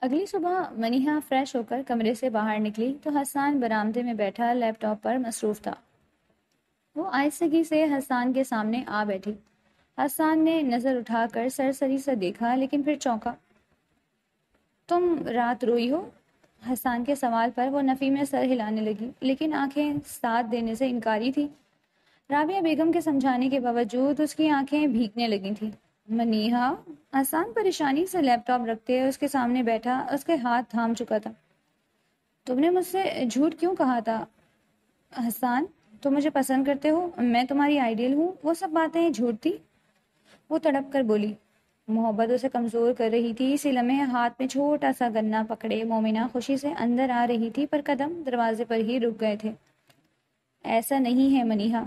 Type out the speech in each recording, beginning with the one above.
اگلی صبح منیہا فریش ہو کر کمرے سے باہر نکلی تو حسان برآمدے میں بیٹھا لیپ ٹاپ پر مصروف تھا۔ وہ آہستگی سے حسان کے سامنے آ بیٹھی۔ حسان نے نظر اٹھا کر سرسری سے دیکھا لیکن پھر چونکا۔ تم رات روئی ہو؟ حسان کے سوال پر وہ نفی میں سر ہلانے لگی لیکن آنکھیں ساتھ دینے سے انکاری تھی۔ رابعہ بیگم کے سمجھانے کے باوجود اس کی آنکھیں بھیگنے لگی تھیں۔ منیہا، حسان پریشانی سے لیپ ٹاپ رکھتے اس کے سامنے بیٹھا، اس کے ہاتھ تھام چکا تھا۔ تم نے مجھ سے جھوٹ کیوں کہا تھا حسان؟ تم مجھے پسند کرتے ہو، میں تمہاری آئیڈیل ہوں، وہ سب باتیں جھوٹ تھی؟ وہ تڑپ کر بولی۔ محبت اسے کمزور کر رہی تھی۔ اسی لمحے ہاتھ میں چھوٹا سا گنا پکڑے مومنہ خوشی سے اندر آ رہی تھی پر قدم دروازے پر ہی رک گئے تھے۔ ایسا نہیں ہے منیہا،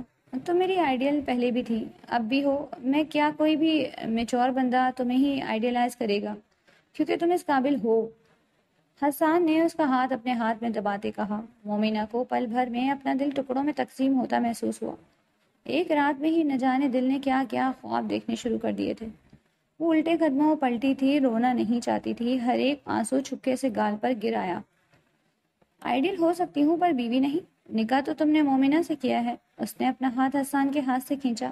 تم میری آئیڈیل پہلے بھی تھی، اب بھی ہو۔ میں کیا کوئی بھی میچور بندہ تمہیں ہی آئیڈیلائز کرے گا کیونکہ تم اس قابل ہو؟ حسان نے اس کا ہاتھ اپنے ہاتھ میں دباتے کہا۔ مومنہ کو پل بھر میں اپنا دل ٹکڑوں میں تقسیم ہوتا محسوس ہوا۔ ایک رات میں ہی نہ جانے دل نے کیا کیا خواب دیکھنے شروع کر دیے تھے۔ وہ الٹے قدموں پلٹی تھی، رونا نہیں چاہتی تھی، ہر ایک آنسو چھپکے سے گال پر گر آیا۔ آئیڈیل ہو سکتی ہوں پر بیوی نہیں۔ نکاح تو تم نے مومنہ سے کیا ہے۔ اس نے اپنا ہاتھ حسان کے ہاتھ سے کھینچا۔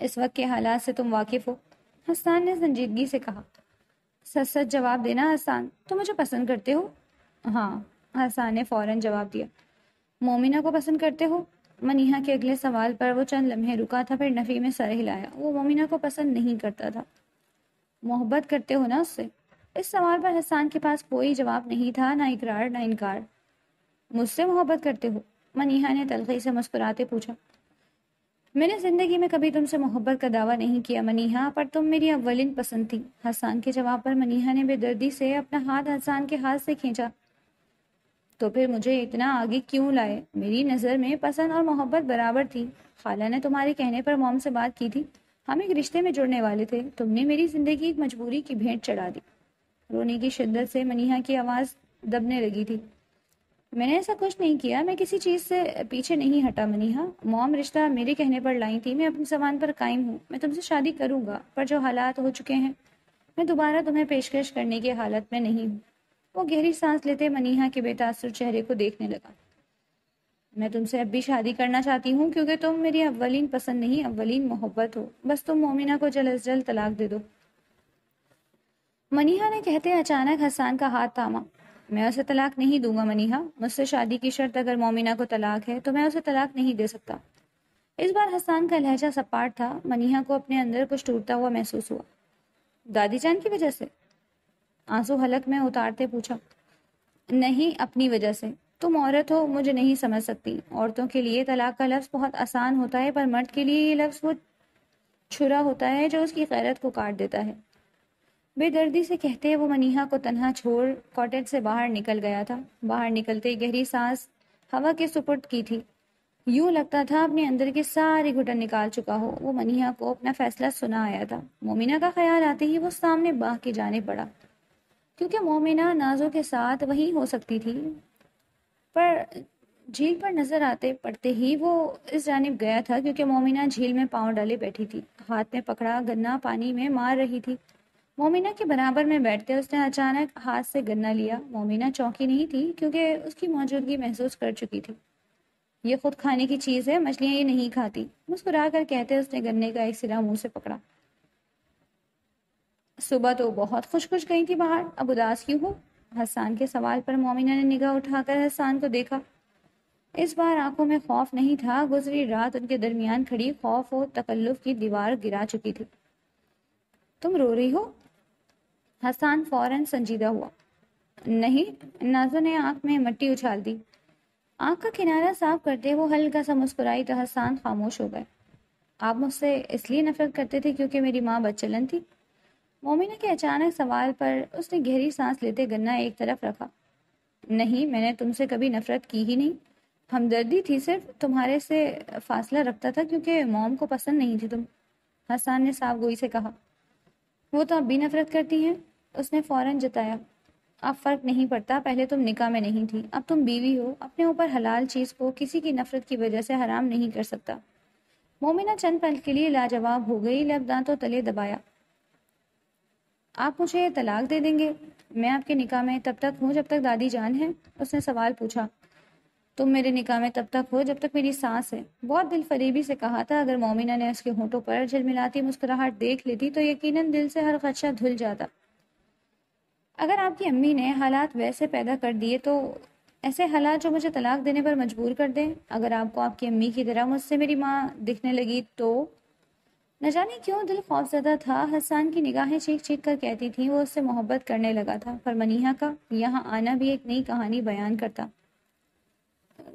اس وقت کے حالات سے تم واقف ہو، حسان نے سنجیدگی سے کہا۔ سچ سچ جواب دینا حسان، تم مجھے پسند کرتے ہو؟ ہاں، حسان نے فوراً جواب دیا۔ مومنہ کو پسند کرتے ہو؟ منیہا کے اگلے سوال پر وہ چند لمحے رکا تھا، پھر نفی میں سر ہلایا۔ وہ مومنہ کو پسند نہیں کرتا تھا۔ محبت کرتے ہو نا اس سے؟ اس سوال پر حسان کے پاس کوئی جواب نہیں تھا، نہ اقرار نہ انکار۔ مجھ سے محبت کرتے ہو؟ منیہا نے تلخی سے مسکراتے پوچھا۔ میں نے زندگی میں کبھی تم سے محبت کا دعویٰ نہیں کیا منیہا، پر تم میری اولین پسند تھی۔ حسان کے جواب پر منیہا نے بے دردی سے اپنا ہاتھ حسان کے ہاتھ سے کھینچا۔ تو پھر مجھے اتنا آگے کیوں لائے؟ میری نظر میں پسند اور محبت برابر تھی۔ خالہ نے تمہارے کہنے پر موم سے بات کی تھی، ہم ایک رشتے میں جڑنے والے تھے، تم نے میری زندگی ایک مجبوری کی بھینٹ چڑھا دی۔ رونے کی شدت سے منیہا کی آواز دبنے لگی تھی۔ میں نے ایسا کچھ نہیں کیا، میں کسی چیز سے پیچھے نہیں ہٹا منیہا۔ موم رشتہ میرے کہنے پر لائی تھی، میں اپنی زبان پر قائم ہوں، میں تم سے شادی کروں گا، پر جو حالات ہو چکے ہیں میں دوبارہ تمہیں پیشکش کرنے کی حالت میں نہیں ہوں۔ وہ گہری سانس لیتے منیہا کے بے تاثر چہرے کو دیکھنے لگا۔ میں تم سے اب بھی شادی کرنا چاہتی ہوں کیونکہ تم میری اولین پسند نہیں، اولین محبت ہو۔ بس تم مومنہ کو جلد از جلد طلاق دے دو۔ منیہا نے کہتے اچانک حسان کا ہاتھ تھاما۔ میں اسے طلاق نہیں دوں گا منیہا، مجھ سے شادی کی شرط اگر مومنہ کو طلاق ہے تو میں اسے طلاق نہیں دے سکتا۔ اس بار حسان کا لہجہ سپاٹ تھا۔ منیہا کو اپنے اندر کچھ ٹوٹتا ہوا محسوس ہوا۔ دادی جان کی وجہ سے؟ آنسو حلق میں اتارتے پوچھا۔ نہیں، اپنی وجہ سے۔ تم عورت ہو، مجھے نہیں سمجھ سکتی۔ عورتوں کے لیے طلاق کا لفظ بہت آسان ہوتا ہے، پر مرد کے لیے یہ لفظ وہ چھرا ہوتا ہے جو اس کی غیرت کو کاٹ دیتا ہے۔ بے دردی سے کہتے وہ منیہا کو تنہا چھوڑ کاٹیج سے باہر نکل گیا تھا۔ باہر نکلتے گہری سانس ہوا کے سپرد کی تھی، یوں لگتا تھا اپنے اندر کی ساری گھٹن نکال چکا ہو۔ وہ منیہا کو اپنا فیصلہ سنا آیا تھا۔ مومنہ کا خیال آتے ہی وہ سامنے باغ کی جانب بڑھا، کیونکہ مومنہ نازوں کے ساتھ وہیں ہو سکتی تھی، پر جھیل پر نظر آتے پڑتے ہی وہ اس جانب گیا تھا کیونکہ مومنہ جھیل میں پاؤں ڈالے بیٹھی تھی، ہاتھ میں پکڑا گنا پانی میں مار رہی تھی۔ مومنہ کے برابر میں بیٹھتے اس نے اچانک ہاتھ سے گنا لیا۔ مومنہ چونکی نہیں تھی کیونکہ اس کی موجودگی محسوس کر چکی تھی۔ یہ خود کھانے کی چیز ہے، مچھلیاں یہ نہیں کھاتی، مسکرا کر کہتے اس نے گنے کا ایک سرا منہ سے پکڑا۔ صبح تو بہت خوش خوش گئی تھی باہر، اب اداس کیوں ہو؟ حسان کے سوال پر مومنہ نے نگاہ اٹھا کر حسان کو دیکھا۔ اس بار آنکھوں میں خوف نہیں تھا، گزری رات ان کے درمیان کھڑی خوف و تکلف کی دیوار گرا چکی تھی۔ تم رو رہی ہو؟ حسان فوراً سنجیدہ ہوا۔ نہیں، نازو نے آنکھ میں مٹی اچھال دی۔ آنکھ کا کنارہ صاف کرتے وہ ہلکا سا مسکرائی تو حسان خاموش ہو گئے۔ آپ مجھ سے اس لیے نفرت کرتے تھے کیونکہ میری ماں بدچلن تھی؟ مومنہ کے اچانک سوال پر اس نے گہری سانس لیتے گنا ایک طرف رکھا۔ نہیں، میں نے تم سے کبھی نفرت کی ہی نہیں، ہمدردی تھی، صرف تمہارے سے فاصلہ رکھتا تھا کیونکہ موم کو پسند نہیں تھی تم۔ حسان نے صاف گوئی سے کہا۔ وہ تو اب بھی نفرت کرتی ہیں، اس نے فوراً جتایا۔ اب فرق نہیں پڑتا، پہلے تم نکاح میں نہیں تھی، اب تم بیوی ہو، اپنے اوپر حلال چیز کو کسی کی نفرت کی وجہ سے حرام نہیں کر سکتا۔ مومنہ چند پل کے لیے لاجواب ہو گئی، لب دانتوں تلے دبایا۔ آپ مجھے طلاق دے دیں گے؟ میں آپ کے نکاح میں تب تک ہوں جب تک دادی جان ہے؟ اس نے سوال پوچھا۔ تم میرے نکاح میں تب تک ہو جب تک میری سانس ہے۔ بہت دل فریبی سے کہا تھا۔ اگر مومنہ نے اس کے ہونٹوں پر جھلملاتی مسکراہٹ دیکھ لیتی تو یقیناً دل سے ہر خدشہ دھل جاتا۔ اگر آپ کی امی نے حالات ویسے پیدا کر دیے تو ایسے حالات جو مجھے طلاق دینے پر مجبور کر دیں، اگر آپ کو آپ کی امی کی طرح مجھ سے میری ماں دکھنے لگی تو؟ نہ جانے کیوں دل خوفزدہ تھا۔ حسان کی نگاہیں چیخ چیخ کر کہتی تھیں وہ اس سے محبت کرنے لگا تھا، پر منیہا کا یہاں آنا بھی ایک نئی کہانی بیان کرتا۔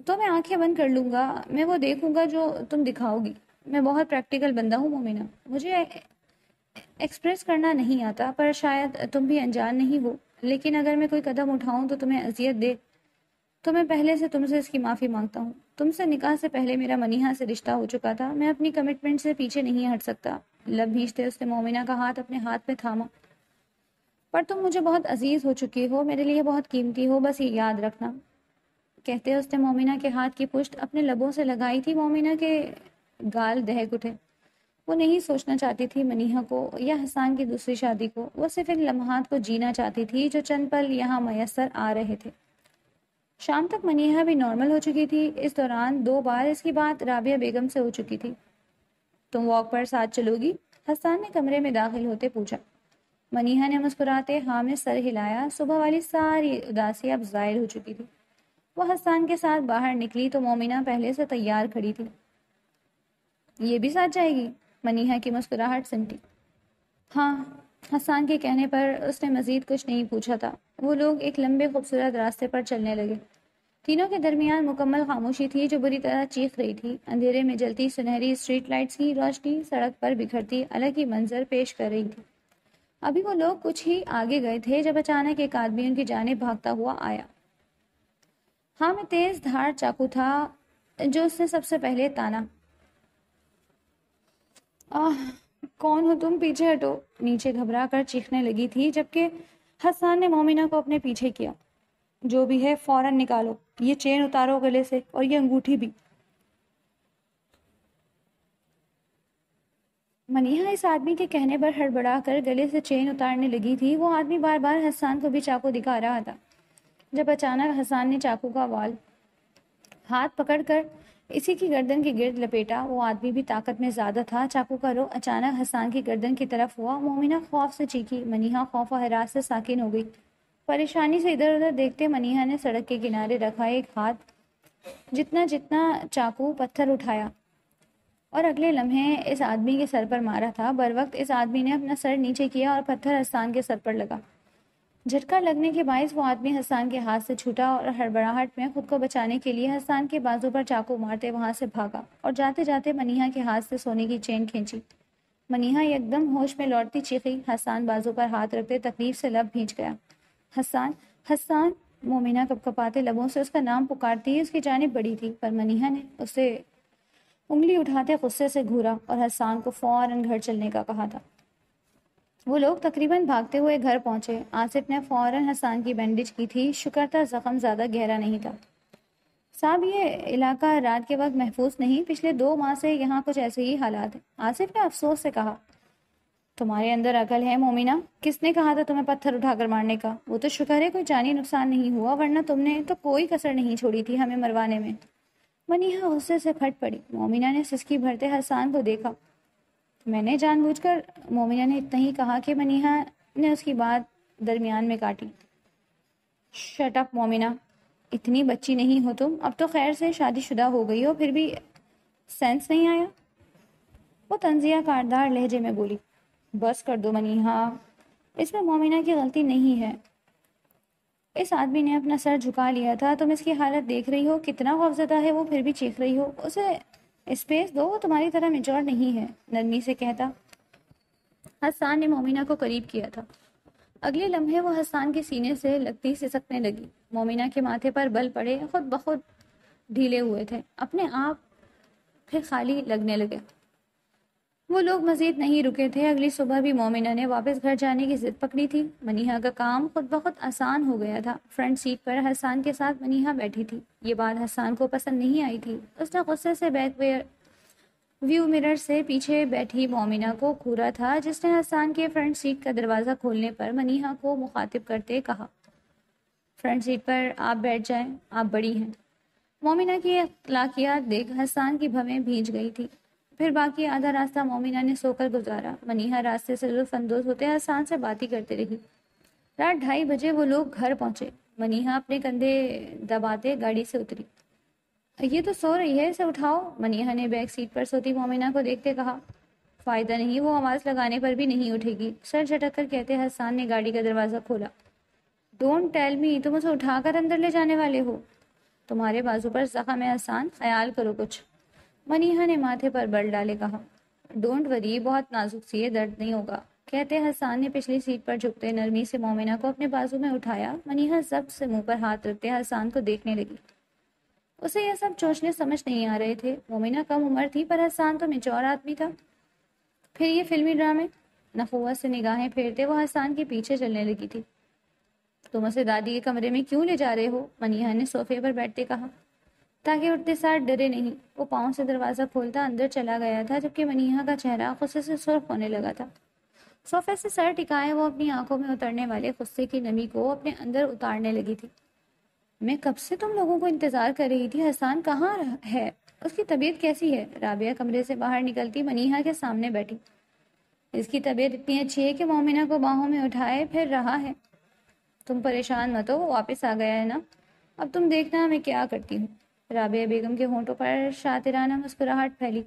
تو میں آنکھیں بند کر لوں گا، میں وہ دیکھوں گا جو تم دکھاؤ گی۔ میں بہت پریکٹیکل بندہ ہوں مومنہ، مجھے ایکسپریس کرنا نہیں آتا، پر شاید تم بھی انجان نہیں ہو۔ لیکن اگر میں کوئی قدم اٹھاؤں تو تمہیں اذیت دے تو میں پہلے سے تم سے اس کی معافی مانگتا ہوں۔ تم سے نکاح سے پہلے میرا منیہا سے رشتہ ہو چکا تھا، میں اپنی کمٹمنٹ سے پیچھے نہیں ہٹ سکتا۔ لب بھیجتے اس نے مومنہ کا ہاتھ اپنے ہاتھ میں تھاما۔ پر تم مجھے بہت عزیز ہو چکی ہو، میرے لیے بہت قیمتی ہو، بس یہ یاد رکھنا۔ کہتے اس نے مومنہ کے ہاتھ کی پشت اپنے لبوں سے لگائی تھی۔ مومنہ کے گال دہک اٹھے۔ وہ نہیں سوچنا چاہتی تھی منیہا کو یا حسان کی دوسری شادی کو، وہ صرف ان لمحات کو جینا چاہتی تھی جو چند پل یہاں میسر آ رہے تھے۔ شام تک منیہا بھی نارمل ہو چکی تھی۔ اس دوران 2 بار اس کی بات رابعہ بیگم سے ہو چکی تھی۔ تم واک پر ساتھ چلو گی؟ حسان نے کمرے میں داخل ہوتے پوچھا۔ منیہا نے مسکراتے ہاں میں سر ہلایا۔ صبح والی ساری اداسی اب ظاہر ہو چکی تھی۔ وہ حسان کے ساتھ باہر نکلی تو مومنہ پہلے سے تیار کھڑی تھی۔ یہ بھی ساتھ جائے گی؟ منیہا کی مسکراہٹ سمٹی۔ ہاں، حسان کے کہنے پر اس نے مزید کچھ نہیں پوچھا تھا۔ وہ لوگ ایک لمبے خوبصورت راستے پر چلنے لگے۔ تینوں کے درمیان مکمل خاموشی تھی جو بری طرح چیخ رہی تھی۔ اندھیرے میں جلتی سنہری اسٹریٹ لائٹس کی روشنی سڑک پر بکھرتی الگ ہی منظر پیش کر رہی تھی۔ ابھی وہ لوگ کچھ ہی آگے گئے تھے جب اچانک ایک آدمی ان کی جانب بھاگتا ہوا آیا۔ ہاں میں تیز دھار چاقو تھا جو اس نے سب سے پہلے تانا۔ کون ہو تم؟ پیچھے ہٹو! نیچے گھبرا کر چیخنے لگی تھی جبکہ حسان نے مومنہ کو اپنے پیچھے کیا۔ جو بھی ہے فوراً نکالو، یہ چین اتارو گلے سے، اور یہ انگوٹھی بھی۔ منیہا اس آدمی کے کہنے پر ہڑبڑا کر گلے سے چین اتارنے لگی تھی۔ وہ آدمی بار بار حسان کو بھی چاقو دکھا رہا تھا جب اچانک حسان نے چاقو کا وال ہاتھ پکڑ کر اسی کی گردن کے گرد لپیٹا۔ وہ آدمی بھی طاقت میں زیادہ تھا۔ چاقو کا رخ اچانک حسان کی گردن کی طرف ہوا۔ مومنہ خوف سے چیخی۔ منیہا خوف و ہراس سے ساکن ہو گئی۔ پریشانی سے ادھر ادھر دیکھتے منیہا نے سڑک کے کنارے رکھا ایک ہاتھ جتنا چاقو پتھر اٹھایا اور اگلے لمحے اس آدمی کے سر پر مارا تھا۔ بروقت اس آدمی نے اپنا سر نیچے کیا اور پتھر حسان کے سر پر لگا۔ جھٹکا لگنے کے باعث وہ آدمی حسان کے ہاتھ سے چھوٹا اور ہڑبڑاہٹ میں خود کو بچانے کے لیے حسان کے بازو پر چاقو مارتے وہاں سے بھاگا اور جاتے جاتے منیہا کے ہاتھ سے سونے کی چین کھینچی۔ منیہا یکدم ہوش میں لوٹتی چیخی۔ حسان بازو پر ہاتھ رکھتے تکلیف سے لب بھیج گیا۔ حسان، حسان! مومنہ کپکپاتے لبوں سے اس کا نام پکارتی اس کی جانب بڑھی تھی، پر منیہا نے اسے انگلی اٹھاتے غصے سے گھورا اور حسان کو فوراً گھر چلنے کا کہا تھا۔ وہ لوگ تقریباً بھاگتے ہوئے گھر پہنچے۔ آصف نے فوراً حسان کی بینڈیج کی تھی۔ شکر تھا زخم زیادہ گہرا نہیں تھا۔ صاحب یہ علاقہ رات کے وقت محفوظ نہیں، پچھلے 2 ماہ سے یہاں کچھ ایسے ہی حالات ہیں۔ آصف نے افسوس سے کہا۔ تمہارے اندر عقل ہے مومنہ؟ کس نے کہا تھا تمہیں پتھر اٹھا کر مارنے کا؟ وہ تو شکر ہے کوئی جانی نقصان نہیں ہوا، ورنہ تم نے تو کوئی کسر نہیں چھوڑی تھی ہمیں مروانے میں۔ منیہا غصے سے پھٹ پڑی۔ مومنہ نے سسکی بھرتے حسان کو دیکھا۔ میں نے جان بوجھ کر، مومنہ نے اتنا ہی کہا کہ منیہا نے اس کی بات درمیان میں کاٹی۔ شٹ اپ مومنہ، اتنی بچی نہیں ہو تم، اب تو خیر سے شادی شدہ ہو گئی ہو، پھر بھی سینس نہیں آیا؟ وہ طنزیہ کاردار لہجے میں بولی۔ بس کر دو منیہا، اس میں مومنہ کی غلطی نہیں ہے۔ اس آدمی نے اپنا سر جھکا لیا تھا، تم اس کی حالت دیکھ رہی ہو، کتنا خوفزدہ ہے وہ، پھر بھی چیخ رہی ہو۔ اسے اسپیس دو، وہ تمہاری طرح میچور نہیں ہے، نرمی سے کہتا حسان نے مومنہ کو قریب کیا تھا۔ اگلے لمحے وہ حسان کے سینے سے لگتی سسکنے لگی۔ مومنہ کے ماتھے پر بل پڑے خود بخود ڈھیلے ہوئے تھے، اپنے آپ پھر خالی لگنے لگے۔ وہ لوگ مزید نہیں رکے تھے۔ اگلی صبح بھی مومنہ نے واپس گھر جانے کی ضد پکڑی تھی۔ منیہا کا کام خود بخود آسان ہو گیا تھا۔ فرنٹ سیٹ پر حسان کے ساتھ منیہا بیٹھی تھی۔ یہ بات حسان کو پسند نہیں آئی تھی۔ اس نے غصے سے ویو مرر سے پیچھے بیٹھی مومنہ کو گھورا تھا، جس نے حسان کے فرنٹ سیٹ کا دروازہ کھولنے پر منیحہ کو مخاطب کرتے کہا، فرنٹ سیٹ پر آپ بیٹھ جائیں، آپ بڑی ہیں۔ مومنہ کی اخلاقیات دیکھ حسان کی بھویں بھیج گئی تھی۔ پھر باقی آدھا راستہ مومنہ نے سو کر گزارا۔ منیحہ راستے سے لطف اندوز ہوتے حسان سے باتیں کرتے رہی۔ رات 2:30 وہ لوگ گھر پہنچے۔ منیحہ اپنے کندھے دباتے گاڑی سے اتری۔ یہ تو سو رہی ہے، اسے اٹھاؤ، منیحہ نے بیک سیٹ پر سوتی مومنہ کو دیکھتے کہا۔ فائدہ نہیں، وہ آواز لگانے پر بھی نہیں اٹھے گی، سر جھٹک کر کہتے حسان نے گاڑی کا دروازہ کھولا۔ ڈونٹ ٹیل می، تم اسے اٹھا کر اندر لے جانے والے ہو؟ تمہارے بازو پر زخم ہے حسان، خیال کرو کچھ، منیحہ نے ماتھے پر بل ڈالے کہا۔ ڈونٹ وری، بہت نازک سی ہے، درد نہیں ہوگا، کہتے حسان نے پچھلی سیٹ پر جھکتے نرمی سے مومنہ کو اپنے بازو میں اٹھایا۔ منیحہ ضبط سے منہ پر ہاتھ رکھتے حسان کو دیکھنے لگی۔ اسے یہ سب چوچلے سمجھ نہیں آ رہے تھے۔ مومنہ کم عمر تھی پر حسان تو میچور آدمی تھا۔ پھر یہ فلمی ڈرامے، نخوت سے نگاہیں پھیرتے وہ حسان کے پیچھے چلنے لگی تھی۔ تم اسے دادی کے کمرے میں کیوں لے جا رہے ہو؟ منیحہ نے صوفے پر بیٹھتے کہا، تاکہ اٹھتے ساتھ ڈرے نہیں۔ وہ پاؤں سے دروازہ کھولتا اندر چلا گیا تھا، جبکہ منیحہ کا چہرہ غصے سے سرخ ہونے لگا تھا۔ صوفے سے سر ٹکائے وہ اپنی آنکھوں میں اترنے والے غصے کی نمی کو اپنے اندر اتارنے لگی تھی۔ میں کب سے تم لوگوں کو انتظار کر رہی تھی، حسان کہاں ہے؟ اس کی طبیعت کیسی ہے؟ رابعہ کمرے سے باہر نکلتی منیحہ کے سامنے بیٹھی۔ اس کی طبیعت اتنی اچھی ہے کہ مومنہ کو باہوں میں اٹھائے پھر رہا ہے۔ تم پریشان مت ہو، وہ واپس آ گیا ہے نا، اب تم دیکھنا میں کیا کرتی ہوں۔ رابعہ بیگم کے ہونٹوں پر شاطرانہ مسکراہٹ پھیلی۔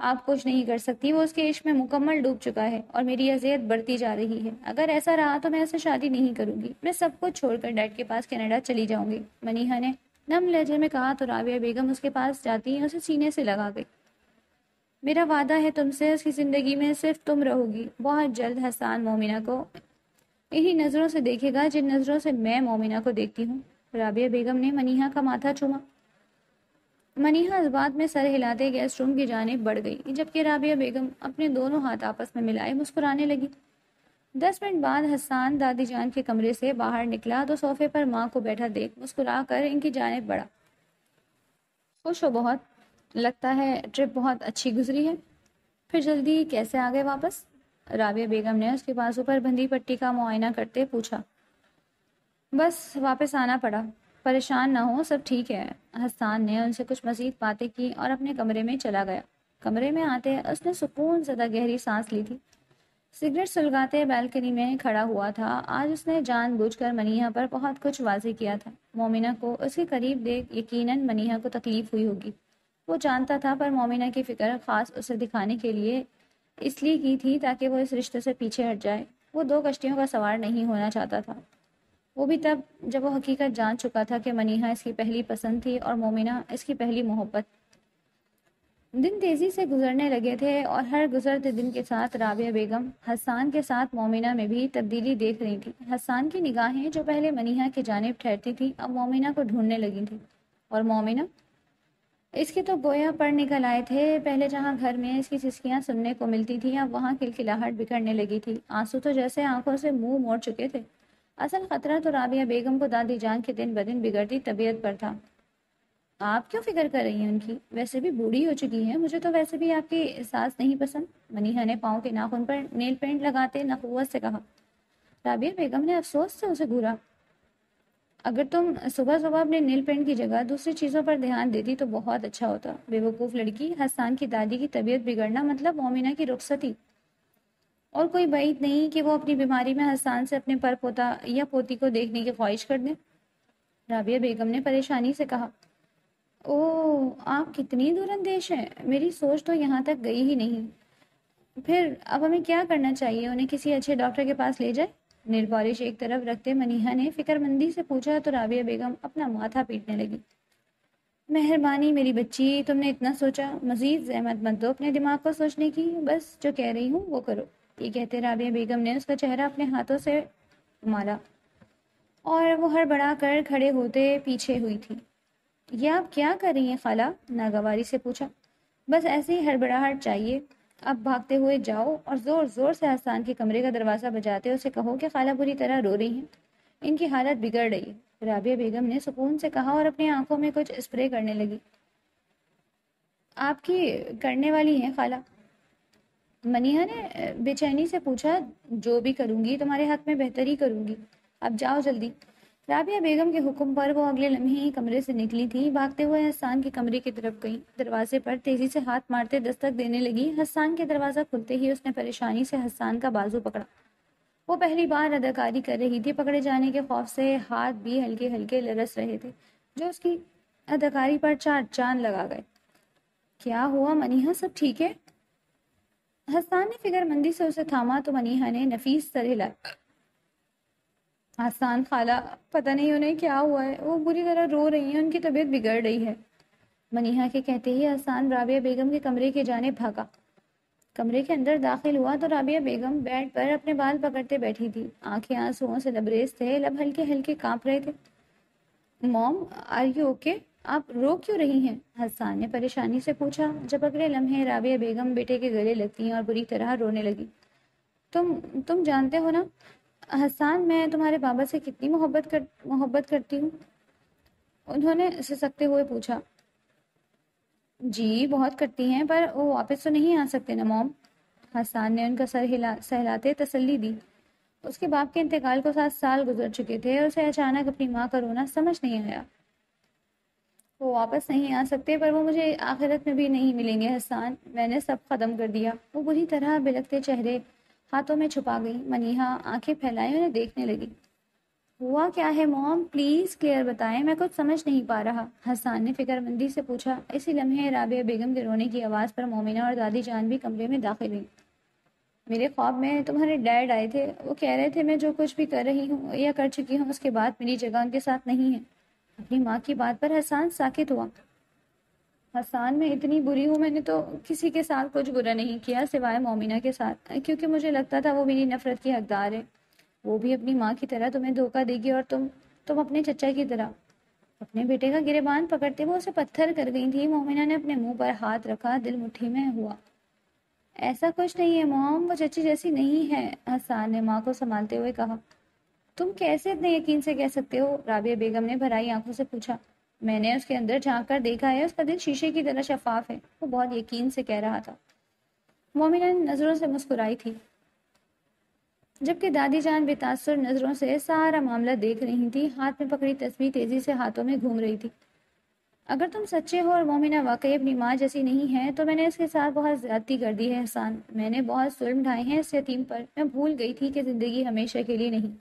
آپ کچھ نہیں کر سکتی، وہ اس کے عشق میں مکمل ڈوب چکا ہے اور میری اذیت بڑھتی جا رہی ہے۔ اگر ایسا رہا تو میں اسے شادی نہیں کروں گی، میں سب کچھ چھوڑ کر ڈیڈ کے پاس کینیڈا چلی جاؤں گی، منیحہ نے نم لہجے میں کہا تو رابعہ بیگم اس کے پاس جاتی اسے سینے سے لگا گئی۔ میرا وعدہ ہے تم سے، اس کی زندگی میں صرف تم رہو گی۔ بہت جلد حسان مومنہ کو انہی نظروں سے دیکھے گا جن نظروں سے میں مومنہ کو دیکھتی ہوں۔ رابعہ بیگم نے منیحہ کا ماتھا چوما۔ منیحہ اس بات میں سر ہلاتے گیسٹ روم کی جانب بڑھ گئی، جبکہ رابعہ بیگم اپنے دونوں ہاتھ آپس میں ملائے مسکرانے لگی۔ 10 منٹ بعد حسان دادی جان کے کمرے سے باہر نکلا تو صوفے پر ماں کو بیٹھا دیکھ مسکرا کر ان کی جانب بڑھا۔ خوش ہو بہت؟ لگتا ہے ٹرپ بہت اچھی گزری ہے۔ پھر جلدی کیسے آ گئے واپس؟ رابعہ بیگم نے اس کے بازو پر بندھی پٹی کا معائنہ کرتے پوچھا۔ بس واپس آنا پڑا، پریشان نہ ہو، سب ٹھیک ہے۔ حسان نے ان سے کچھ مزید باتیں کی اور اپنے کمرے میں چلا گیا۔ کمرے میں آتے اس نے سکون زدہ گہری سانس لی تھی۔ سگریٹ سلگاتے بالکنی میں کھڑا ہوا تھا۔ آج اس نے جان بوجھ کر منیحہ پر بہت کچھ واضح کیا تھا۔ مومنہ کو اس کے قریب دیکھ یقیناً منیحہ کو تکلیف ہوئی ہوگی، وہ جانتا تھا، پر مومنہ کی فکر خاص اسے دکھانے کے لیے اس لیے کی تھی تاکہ وہ اس رشتے سے پیچھے ہٹ جائے۔ وہ 2 کشتیوں کا سوار نہیں ہونا چاہتا تھا، وہ بھی تب جب وہ حقیقت جان چکا تھا کہ منیحہ اس کی پہلی پسند تھی اور مومنہ اس کی پہلی محبت۔ دن تیزی سے گزرنے لگے تھے اور ہر گزرتے دن کے ساتھ رابعہ بیگم حسان کے ساتھ مومنہ میں بھی تبدیلی دیکھ رہی تھی۔ حسان کی نگاہیں جو پہلے منیحہ کی جانب ٹھہرتی تھی اب مومنہ کو ڈھونڈنے لگی تھی، اور مومنہ اس کے تو گویا پر نکل آئے تھے۔ پہلے جہاں گھر میں اس کی سسکیاں سننے کو ملتی تھی اب وہاں کلکلاہٹ بکھرنے لگی تھی، آنسو تو جیسے آنکھوں سے منہ موڑ چکے تھے۔ اصل خطرہ تو رابعہ بیگم کو دادی جان کے دن بدن بگڑتی طبیعت پر تھا۔ آپ کیوں فکر کر رہی ہیں ان کی؟ ویسے بھی بوڑھی ہو چکی ہیں، مجھے تو ویسے بھی آپ کی احساس نہیں پسند، منیحہ نے پاؤں کے ناخن پر نیل پینٹ لگاتے نخوت سے کہا۔ رابعہ بیگم نے افسوس سے اسے گھورا۔ اگر تم صبح صبح اپنے نیل پینٹ کی جگہ دوسری چیزوں پر دھیان دیتی تو بہت اچھا ہوتا۔ بے وقوف لڑکی، حسان کی دادی کی طبیعت بگڑنا مطلب مومنہ کی رخصتی، اور کوئی بعید نہیں کہ وہ اپنی بیماری میں حسان سے اپنے پر پوتا یا پوتی کو دیکھنے کی خواہش کر دیں، رابعہ بیگم نے پریشانی سے کہا۔ اوہ، آپ کتنی دور اندیش ہیں، میری سوچ تو یہاں تک گئی ہی نہیں۔ پھر اب ہمیں کیا کرنا چاہیے؟ انہیں کسی اچھے ڈاکٹر کے پاس لے جائے؟ نیل پالش ایک طرف رکھتے منیحہ نے فکر مندی سے پوچھا تو رابعہ بیگم اپنا ماتھا پیٹنے لگی۔ مہربانی میری بچی، تم نے اتنا سوچا، مزید زحمت مت دو اپنے دماغ کو سوچنے کی، بس جو کہہ رہی ہوں وہ کرو۔ یہ کہتے رابعہ بیگم نے اس کا چہرہ اپنے ہاتھوں سے مالا اور وہ ہڑبڑا کر کھڑے ہوتے پیچھے ہوئی تھی۔ یہ آپ کیا کر رہی ہیں خالہ؟ ناگواری سے پوچھا۔ بس ایسے ہی ہڑبڑاہٹ چاہیے، اب بھاگتے ہوئے جاؤ اور زور زور سے حسان کے کمرے کا دروازہ بجاتے اسے کہو کہ خالہ بری طرح رو رہی ہیں، ان کی حالت بگڑ رہی ہے، رابعہ بیگم نے سکون سے کہا اور اپنی آنکھوں میں کچھ اسپرے کرنے لگی۔ آپ کی کرنے والی ہیں خالہ؟ منیہا نے بے چینی سے پوچھا۔ جو بھی کروں گی تمہارے حق میں بہتر ہی کروں گی، اب جاؤ جلدی۔ رابعہ بیگم کے حکم پر وہ اگلے لمحے ہی کمرے سے نکلی تھی، بھاگتے ہوئے حسان کے کمرے کی طرف گئی، دروازے پر تیزی سے ہاتھ مارتے دستک دینے لگی۔ حسان کے دروازہ کھلتے ہی اس نے پریشانی سے حسان کا بازو پکڑا۔ وہ پہلی بار اداکاری کر رہی تھی، پکڑے جانے کے خوف سے ہاتھ بھی ہلکے ہلکے لرز رہے تھے جو اس کی اداکاری پر چار چاند لگا گئے۔ کیا ہوا منیہا، سب ٹھیک ہے؟ حسان نے فکر مندی سے اسے تھاما تو منیہا نے نفیس سر ہلایا۔ حسان خالہ، پتہ نہیں انہیں کیا ہوا ہے، وہ بری طرح رو رہی ہیں، ان کی طبیعت بگڑ رہی ہے۔ منیہا کے کہتے ہی حسان رابعہ بیگم کے کمرے کی جانب بھاگا۔ کمرے کے اندر داخل ہوا تو رابعہ بیگم بیڈ پر اپنے بال پکڑتے بیٹھی تھی، آنکھیں آنسوؤں سے لبریز تھے، لب ہلکے ہلکے کانپ رہے تھے۔ موم، آر یو اوکے؟ آپ رو کیوں رہی ہیں؟ حسان نے پریشانی سے پوچھا، جب اگلے لمحے رابعہ بیگم بیٹے کے گلے لگتی اور بری طرح رونے لگی۔ تم جانتے ہو نا حسان، میں تمہارے بابا سے کتنی محبت کرتی ہوں؟ انہوں نے سسکتے ہوئے پوچھا۔ جی بہت کرتی ہیں، پر وہ واپس تو نہیں آ سکتے نا موم؟ حسان نے ان کا سر سہلاتے تسلی دی۔ اس کے باپ کے انتقال کو 7 سال گزر چکے تھے اور اسے اچانک اپنی ماں کا رونا سمجھ نہیں آیا۔ وہ واپس نہیں آ سکتے، پر وہ مجھے آخرت میں بھی نہیں ملیں گے حسان، میں نے سب ختم کر دیا۔ وہ بری طرح بلکتے چہرے ہاتھوں میں چھپا گئی۔ منیہا آنکھیں پھیلائے انہیں دیکھنے لگی۔ ہوا کیا ہے موم، پلیز کلیئر بتائیں، میں کچھ سمجھ نہیں پا رہا، حسان نے فکر مندی سے پوچھا۔ اسی لمحے رابعہ بیگم کے رونے کی آواز پر مومنہ اور دادی جان بھی کمرے میں داخل ہوئی۔ میرے خواب میں تمہارے ڈیڈ آئے تھے، وہ کہہ رہے تھے میں جو کچھ بھی کر رہی ہوں یا کر چکی ہوں اس کے بعد میری جگہ ان کے ساتھ نہیں ہے۔ اپنی ماں کی بات پر حسان ساکت ہوا۔ حسان، میں اتنی بری ہوں، میں نے تو کسی کے ساتھ کچھ برا نہیں کیا سوائے مومنہ کے ساتھ، کیونکہ مجھے لگتا تھا وہ میری نفرت کی حقدار ہے۔ وہ بھی اپنی ماں کی طرح تمہیں دھوکہ دے گی، اور تم اپنے چچا کی طرح۔ اپنے بیٹے کا گریبان پکڑتے وہ اسے پتھر کر گئی تھی۔ مومنہ نے اپنے منہ پر ہاتھ رکھا، دل مٹھی میں ہوا۔ ایسا کچھ نہیں ہے موم، وہ چچی جیسی نہیں ہے، حسان نے ماں کو سنبھالتے ہوئے کہا۔ تم کیسے اتنے یقین سے کہہ سکتے ہو؟ رابعہ بیگم نے بھرائی آنکھوں سے پوچھا۔ میں نے اس کے اندر جھانک کر دیکھا ہے، اس کا دل شیشے کی طرح شفاف ہے، وہ بہت یقین سے کہہ رہا تھا۔ مومنہ نے نظروں سے مسکرائی تھی، جبکہ دادی جان بے تاثر نظروں سے سارا معاملہ دیکھ رہی تھی، ہاتھ میں پکڑی تسبیح تیزی سے ہاتھوں میں گھوم رہی تھی۔ اگر تم سچے ہو اور مومنہ واقعی اپنی ماں جیسی نہیں ہے تو میں نے اس کے ساتھ بہت زیادتی کر دی ہے حسان، میں نے بہت ظلم ڈھائے ہیں اس یتیم پر، میں بھول گئی تھی کہ زندگی ہمیشہ کے لیے نہیں۔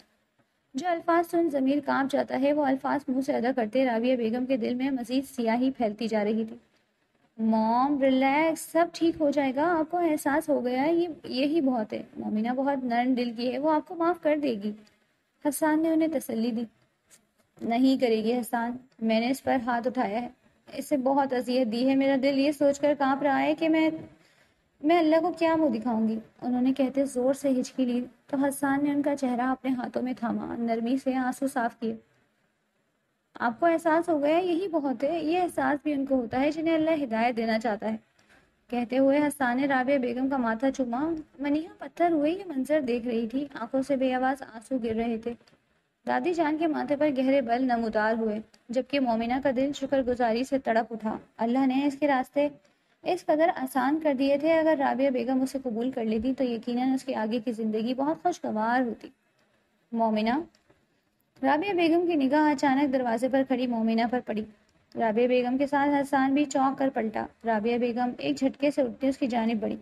جو الفاظ سن ضمیر کانپ جاتا ہے وہ الفاظ منہ سے ادا کرتے رابعہ بیگم کے دل میں مزید سیاہی پھیلتی جا رہی تھی۔ موم ریلیکس، سب ٹھیک ہو جائے گا، آپ کو احساس ہو گیا ہے، یہی بہت ہے، مومنہ بہت نرم دل کی ہے، وہ آپ کو معاف کر دے گی، حسان نے انہیں تسلی دی۔ نہیں کرے گی حسان، میں نے اس پر ہاتھ اٹھایا ہے، اسے بہت اذیت دی ہے، میرا دل یہ سوچ کر کانپ رہا ہے کہ میں اللہ کو کیا منہ دکھاؤں گی، انہوں نے کہتے زور سے ہچکی لی تو حسان نے ان کا چہرہ اپنے ہاتھوں میں تھاما، نرمی سے آنسو صاف کیے۔ آپ کو احساس ہو گیا، یہی بہت ہے، یہ احساس بھی ان کو ہوتا ہے جنہیں اللہ ہدایت دینا چاہتا ہے، کہتے ہوئے حسان نے رابعہ بیگم کا ماتھا چوما۔ منیہا پتھر ہوئے یہ منظر دیکھ رہی تھی، آنکھوں سے بے آواز آنسو گر رہے تھے۔ دادی جان کے ماتھے پر گہرے بل نمودار ہوئے، جبکہ مومنہ کا دل شکر گزاری سے تڑپ اٹھا۔ اللہ نے اس کے راستے اس قدر آسان کر دیے تھے، اگر رابعہ بیگم اسے قبول کر لیتی تو یقیناً اس کی آگے کی زندگی بہت خوشگوار ہوتی۔ مومنہ، رابعہ بیگم کی نگاہ اچانک دروازے پر کھڑی مومنہ پر پڑی۔ رابعہ بیگم کے ساتھ حسان بھی چونک کر پلٹا۔ رابعہ بیگم ایک جھٹکے سے اٹھتی اس کی جانب بڑھی۔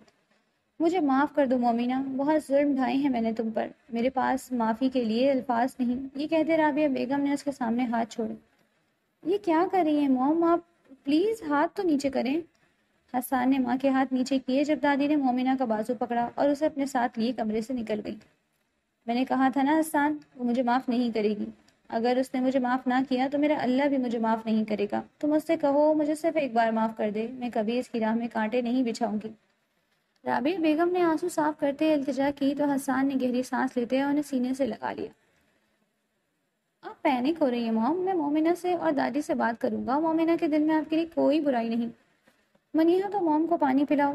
مجھے معاف کر دو مومنہ، بہت ظلم ڈھائے ہیں میں نے تم پر، میرے پاس معافی کے لیے الفاظ نہیں، یہ کہتے رابعہ بیگم نے اس کے سامنے ہاتھ چھوڑے۔ یہ کیا کر رہی ہیں موم، آپ پلیز ہاتھ تو نیچے کریں۔ حسان نے ماں کے ہاتھ نیچے کیے جب دادی نے مومنہ کا بازو پکڑا اور اسے اپنے ساتھ لیے کمرے سے نکل گئی۔ میں نے کہا تھا نا حسان، وہ مجھے معاف نہیں کرے گی، اگر اس نے مجھے معاف نہ کیا تو میرا اللہ بھی مجھے معاف نہیں کرے گا، تم اس سے کہو مجھے صرف ایک بار معاف کر دے، میں کبھی اس کی راہ میں کانٹے نہیں بچھاؤں گی۔ رابعہ بیگم نے آنسو صاف کرتے التجا کی تو حسان نے گہری سانس لیتے انہیں سینے سے لگا لیا۔ آپ پینک ہو رہی ہیں موم، میں مومنہ سے اور دادی سے بات کروں گا، مومنہ کے دل میں آپ کے لیے کوئی برائی نہیں۔ منیہا، تو موم کو پانی پلاؤ،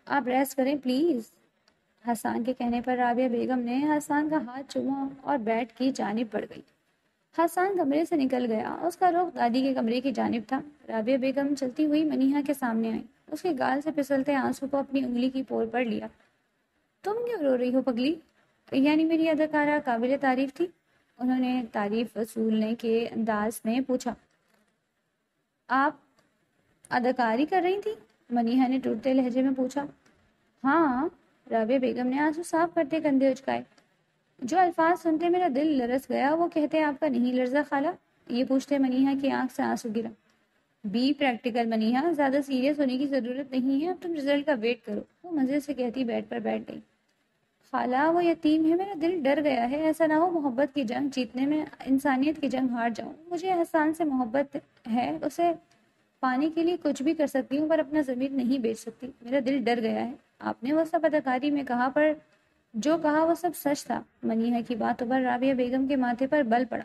آپ ریسٹ کریں پلیز۔ حسان کے کہنے پر رابعہ بیگم نے حسان کا ہاتھ چوما اور بیڈ کی جانب بڑھ گئی۔ حسان کمرے سے نکل گیا، اس کا رخ دادی کے کمرے کی جانب تھا۔ رابعہ بیگم چلتی ہوئی منیہا کے سامنے آئی، اس کے گال سے پھسلتے آنسو کو اپنی انگلی کی پور پر لیا۔ تم کیوں رو رہی ہو پگلی؟ یعنی میری اداکارہ قابل تعریف تھی؟ انہوں نے تعریف وصولنے کے انداز میں پوچھا۔ آپ اداکاری کر رہی تھی؟ منیہا نے ٹوٹتے لہجے میں پوچھا۔ ہاں، رابعہ بیگم نے آنسو صاف کرتے کندھے اچکائے۔ جو الفاظ سنتے میرا دل لرز گیا وہ کہتے آپ کا نہیں لرزا خالہ؟ یہ پوچھتے منیہا کی آنکھ سے آنسو گرا۔ بی پریکٹیکل منیہا، زیادہ سیریس ہونے کی ضرورت نہیں ہے، اب تم رزلٹ کا ویٹ کرو، وہ مزے سے کہتی بیڈ پر بیٹھ گئی۔ خالہ وہ یتیم ہے، میرا دل ڈر گیا ہے، ایسا نہ ہو محبت کی جنگ جیتنے میں انسانیت کی جنگ ہار جاؤں۔ مجھے حسان سے محبت ہے، اسے پانے کے لیے کچھ بھی کر سکتی ہوں، پر اپنا ضمیر نہیں بیچ سکتی۔ میرا دل ڈر گیا ہے۔ آپ نے وہ سب اداکاری میں کہا، پر جو کہا وہ سب سچ تھا۔ منیہا کی باتوں پر رابعہ بیگم کے ماتھے پر بل پڑا۔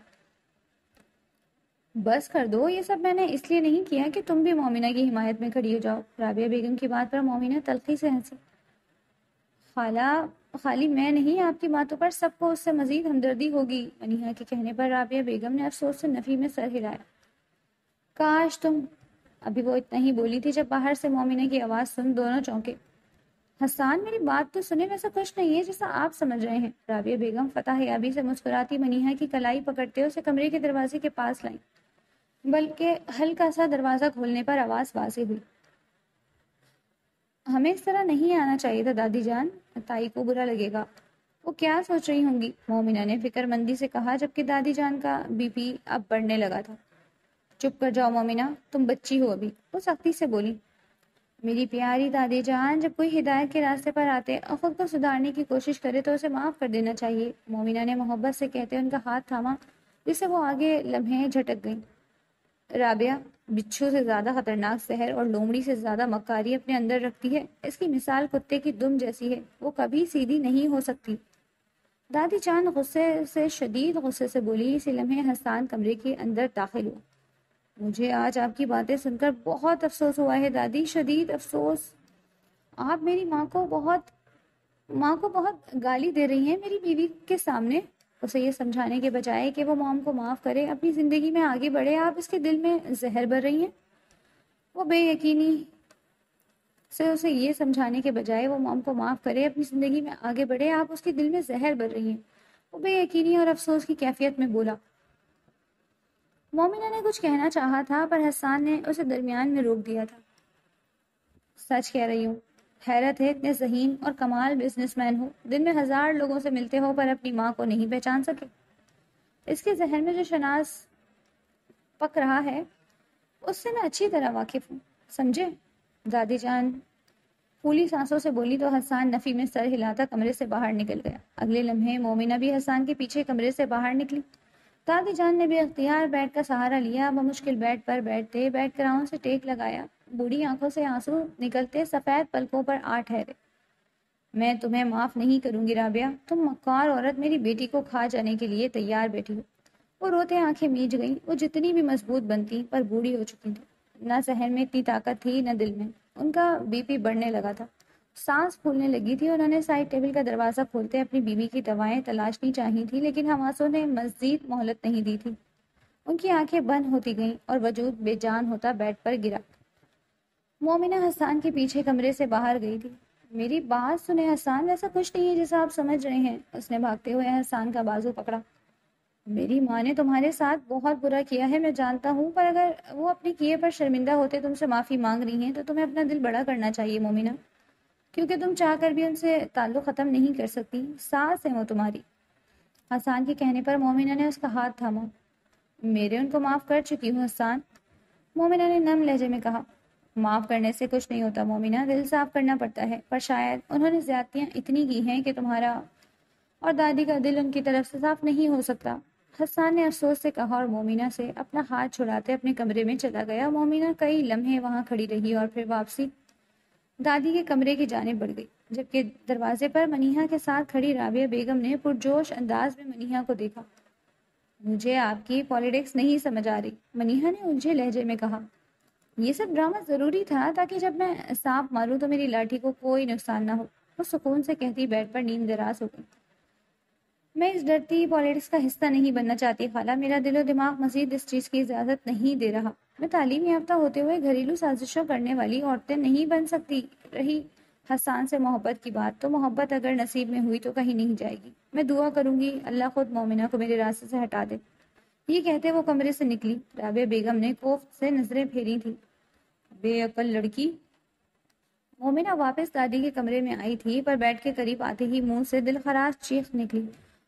بس کر دو، یہ سب میں نے اس لیے نہیں کیا کہ تم بھی مومنہ کی حمایت میں کھڑی ہو جاؤ۔ رابعہ بیگم کی بات پر مومنہ تلخی سے ہنسی۔ خالہ، خالی میں نہیں، آپ کی باتوں پر سب کو اس سے مزید ہمدردی ہوگی۔ منیہا کے کہنے پر رابعہ بیگم نے افسوس سے نفی میں سر ہلایا۔ کاش تم… ابھی وہ اتنا ہی بولی تھی جب باہر سے مومنہ کی آواز سن دونوں چونکے۔ حسان، میری بات تو سنے، ویسا کچھ نہیں ہے جیسا آپ سمجھ رہے ہیں۔ رابعہ بیگم فتح یابی سے مسکراتی منیہا کی کلائی پکڑتے اسے کمرے کے دروازے کے پاس لائیں، بلکہ ہلکا سا دروازہ کھولنے پر آواز واضح ہوئی۔ ہمیں اس طرح نہیں آنا چاہیے تھا دادی جان، تائی کو برا لگے گا۔ وہ کیا سوچ رہی ہوں گی؟ مومنہ نے فکر مندی سے کہا، جبکہ دادی جان کا بی پی اب بڑھنے لگا تھا۔ چپ کر جاؤ مومنہ، تم بچی ہو ابھی، وہ سختی سے بولی۔ میری پیاری دادی جان، جب کوئی ہدایت کے راستے پر آتے اور خود کو سدھارنے کی کوشش کرے تو اسے معاف کر دینا چاہیے۔ مومنہ نے محبت سے کہتے ان کا ہاتھ تھاما، جس سے وہ آگے لمحے جھٹک گئیں۔ رابعہ بچھو سے زیادہ خطرناک زہر اور لومڑی سے زیادہ مکاری اپنے اندر رکھتی ہے۔ اس کی مثال کتے کی دم جیسی ہے، وہ کبھی سیدھی نہیں ہو سکتی۔ دادی جان غصے سے، شدید غصے سے بولی۔ اسی لمحے حسان کمرے کے اندر داخل ہوا۔ مجھے آج آپ کی باتیں سن کر بہت افسوس ہوا ہے دادی، شدید افسوس۔ آپ میری ماں کو بہت گالی دے رہی ہیں میری بیوی کے سامنے۔ اسے یہ سمجھانے کے بجائے کہ وہ مام کو معاف کرے، اپنی زندگی میں آگے بڑھے، آپ اس کے دل میں زہر بھر رہی ہیں۔ وہ بے یقینی سے اسے یہ سمجھانے کے بجائے وہ مام کو معاف کرے، اپنی زندگی میں آگے بڑھے، آپ اس کے دل میں زہر بھر رہی ہیں۔ وہ بے یقینی اور افسوس کی کیفیت میں بولا۔ مومنہ نے کچھ کہنا چاہا تھا، پر حسان نے اسے درمیان میں روک دیا تھا۔ سچ کہہ رہی ہوں، حیرت ہے اتنے ذہین اور کمال بزنس مین ہو، دن میں 1000 لوگوں سے ملتے ہو، پر اپنی ماں کو نہیں پہچان سکے۔ اس کے ذہن میں جو شناس پک رہا ہے اس سے میں اچھی طرح واقف ہوں، سمجھے؟ دادی جان پھولی سانسوں سے بولی تو حسان نفی میں سر ہلاتا کمرے سے باہر نکل گیا۔ اگلے لمحے مومنہ بھی حسان کے پیچھے کمرے سے باہر نکلی۔ دادی جان نے بھی اختیار بیڈ کا سہارا لیا، بمشکل بیڈ پر بیٹھتے بیڈ کراؤن سے ٹیک لگایا، بوڑھی آنکھوں سے آنسو نکلتے سفید پلکوں پر آ ٹھہرے۔ میں تمہیں معاف نہیں کروں گی رابعہ، تم مکار عورت میری بیٹی کو کھا جانے کے لیے تیار بیٹھی ہو۔ وہ روتے آنکھیں میج گئیں، وہ جتنی بھی مضبوط بنتی پر بوڑھی ہو چکی تھی، نہ ذہن میں اتنی طاقت تھی نہ دل میں۔ ان کا بی پی بڑھنے لگا تھا، سانس پھولنے لگی تھی۔ انہوں نے سائڈ ٹیبل کا دروازہ کھولتے اپنی بیوی کی دوائیں تلاشنی چاہی تھی، لیکن حواسوں نے مزید مہلت نہیں دی تھی۔ ان کی آنکھیں بند ہوتی گئیں اور وجود بے جان ہوتا بیڈ پر گرا۔ مومنہ حسان کے پیچھے کمرے سے باہر گئی تھی۔ میری بات سنیں حسان، ایسا کچھ نہیں ہے جیسا آپ سمجھ رہے ہیں۔ اس نے بھاگتے ہوئے حسان کا بازو پکڑا۔ میری ماں نے تمہارے ساتھ بہت برا کیا ہے، میں جانتا ہوں، پر اگر وہ اپنے کیے پر شرمندہ ہوتے تم سے معافی مانگ رہی ہیں تو تمہیں اپنا دل بڑا کرنا چاہیے مومنہ، کیونکہ تم چاہ کر بھی ان سے تعلق ختم نہیں کر سکتی، ساس ہیں وہ تمہاری۔ حسان کے کہنے پر مومنہ نے اس کا ہاتھ تھاما۔ میرے ان کو معاف کر چکی ہوں حسان، مومنہ نے نم لہجے میں کہا۔ معاف کرنے سے کچھ نہیں ہوتا مومنہ، دل صاف کرنا پڑتا ہے، پر شاید انہوں نے زیادتیاں اتنی کی ہیں کہ تمہارا اور دادی کا دل ان کی طرف سے صاف نہیں ہو سکتا۔ حسان نے افسوس سے کہا اور مومنہ سے اپنا ہاتھ چھڑاتے اپنے کمرے میں چلا گیا۔ مومنہ کئی لمحے وہاں کھڑی رہی اور پھر واپسی دادی کے کمرے کی جانب بڑھ گئی، جبکہ دروازے پر منیہا کے ساتھ کھڑی رابعہ بیگم نے پرجوش انداز میں منیہا کو دیکھا۔ مجھے آپ کی پالیٹکس نہیں سمجھ آ رہی، منیہا نے الجھے لہجے میں کہا۔ یہ سب ڈرامہ ضروری تھا تاکہ جب میں سانپ ماروں تو میری لاٹھی کو کوئی نقصان نہ ہو، وہ سکون سے کہتی بیڈ پر نیند دراز ہو گئی۔ میں اس ڈرتی پالیٹکس کا حصہ نہیں بننا چاہتی خالہ، میرا دل و دماغ مزید اس چیز کی اجازت نہیں دے رہا۔ میں تعلیم یافتہ ہوتے ہوئے گھریلو سازشوں کرنے والی عورتیں نہیں بن سکتی۔ رہی حسان سے محبت کی بات، تو محبت اگر نصیب میں ہوئی تو کہیں نہیں جائے گی۔ میں دعا کروں گی اللہ خود مومنہ کو میرے راستے سے ہٹا دے۔ یہ کہتے وہ کمرے سے نکلی۔ رابعہ بیگم نے کوفت سے نظریں پھیری تھی۔ بے عقل لڑکی! مومنہ واپس دادی کے کمرے میں آئی تھی، پر بیڈ کے قریب آتے ہی منہ سے دل خراش چیخ نکلی،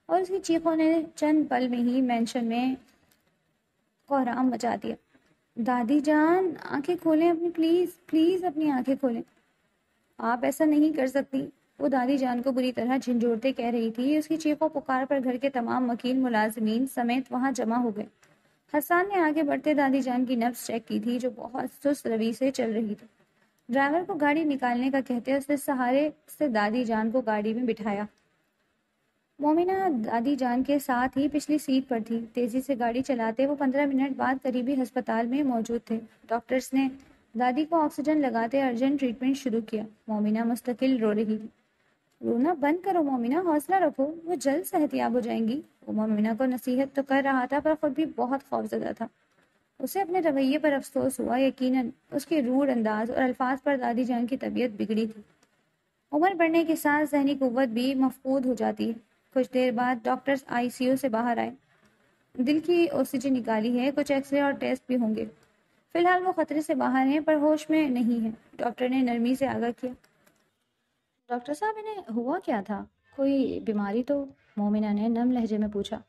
اور اس کی چیخوں نے چند پل میں ہی مینشن میں کوہرام مچا دیا۔ دادی جان، آنکھیں کھولیں اپنی، پلیز پلیز اپنی آنکھیں کھولیں۔ آپ ایسا نہیں کر سکتی، وہ دادی جان کو بری طرح جھنجھوڑتے کہہ رہی تھی۔ اس کی چیخوں پکار پر گھر کے تمام وکیل ملازمین سمیت وہاں جمع ہو گئے۔ حسان نے آگے بڑھتے دادی جان کی نبض چیک کی تھی، جو بہت سست روی سے چل رہی تھی۔ ڈرائیور کو گاڑی نکالنے کا کہتے اس نے سہارے سے دادی جان کو گاڑی میں بٹھایا۔ مومنہ دادی جان کے ساتھ ہی پچھلی سیٹ پر تھی۔ تیزی سے گاڑی چلاتے وہ 15 منٹ بعد قریبی ہسپتال میں موجود تھے۔ ڈاکٹرز نے دادی کو آکسیجن لگاتے ارجنٹ ٹریٹمنٹ شروع کیا۔ مومنہ مستقل رو رہی تھی۔ رونا بند کرو مومنہ، حوصلہ رکھو، وہ جلد صحتیاب ہو جائیں گی۔ وہ مومنہ کو نصیحت تو کر رہا تھا، پر خود بھی بہت خوفزدہ تھا۔ اسے اپنے رویے پر افسوس ہوا۔ یقیناً اس کے روڈ انداز اور الفاظ پر دادی جان کی طبیعت بگڑی تھی۔ عمر بڑھنے کے ساتھ ذہنی قوت بھی مفقود ہو جاتی ہے۔ کچھ دیر بعد ڈاکٹرز ICU سے باہر آئے۔ دل کی OCG نکالی ہے، کچھ ایکس رے اور ٹیسٹ بھی ہوں گے۔ فی الحال وہ خطرے سے باہر ہیں، پر ہوش میں نہیں ہے، ڈاکٹر نے نرمی سے آگاہ کیا۔ ڈاکٹر صاحب، انہیں ہوا کیا تھا؟ کوئی بیماری تو؟ مومنہ نے نم لہجے میں پوچھا۔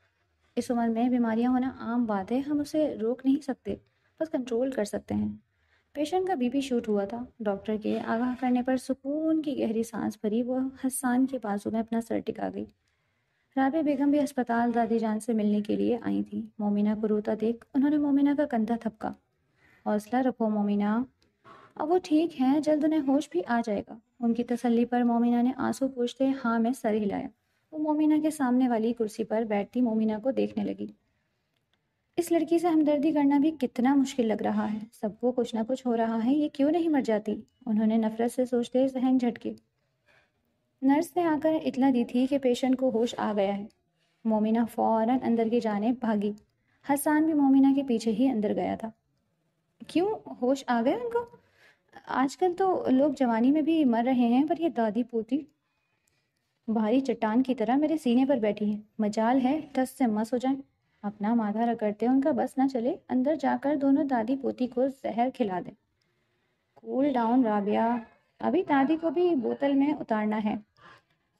اس عمر میں بیماریاں ہونا عام بات ہے، ہم اسے روک نہیں سکتے، بس کنٹرول کر سکتے ہیں۔ پیشنٹ کا BP شوٹ ہوا تھا۔ ڈاکٹر کے آگاہ کرنے پر سکون کی گہری سانس بھری وہ حسان کے بازو میں اپنا سر ٹکا گئی۔ رابعہ بیگم بھی ہسپتال دادی جان سے ملنے کے لیے آئی تھیں۔ مومنہ کو روتا دیکھ انہوں نے مومنہ کا کندھا تھپکا۔ حوصلہ رکھو مومنہ، اب وہ ٹھیک ہیں، جلد انہیں ہوش بھی آ جائے گا۔ ان کی تسلی پر مومنہ نے آنسو پوچھتے ہاں میں سر ہلایا۔ وہ مومنہ کے سامنے والی کرسی پر بیٹھتی مومنہ کو دیکھنے لگی۔ اس لڑکی سے ہمدردی کرنا بھی کتنا مشکل لگ رہا ہے، سب کو کچھ نہ کچھ ہو رہا ہے، یہ کیوں نہیں مر جاتی؟ انہوں نے نفرت سے سوچتے ذہن جھٹکے۔ نرس نے آ کر اطلاع دی تھی کہ پیشنٹ کو ہوش آ گیا ہے۔ مومنہ فوراً اندر کی جانب بھاگی۔ حسان بھی مومنہ کے پیچھے ہی اندر گیا تھا۔ کیوں ہوش آ گئے ان کو؟ آج کل تو لوگ جوانی میں بھی مر رہے ہیں، پر یہ دادی پوتی بھاری چٹان کی طرح میرے سینے پر بیٹھی ہے۔ مجال ہے ٹس سے مس ہو جائیں۔ اپنا ماتھا رگڑتے ان کا بس نہ چلے، اندر جا کر دونوں دادی پوتی کو زہر کھلا دیں۔ کول ڈاؤن رابعہ، ابھی دادی کو بھی بوتل میں اتارنا ہے۔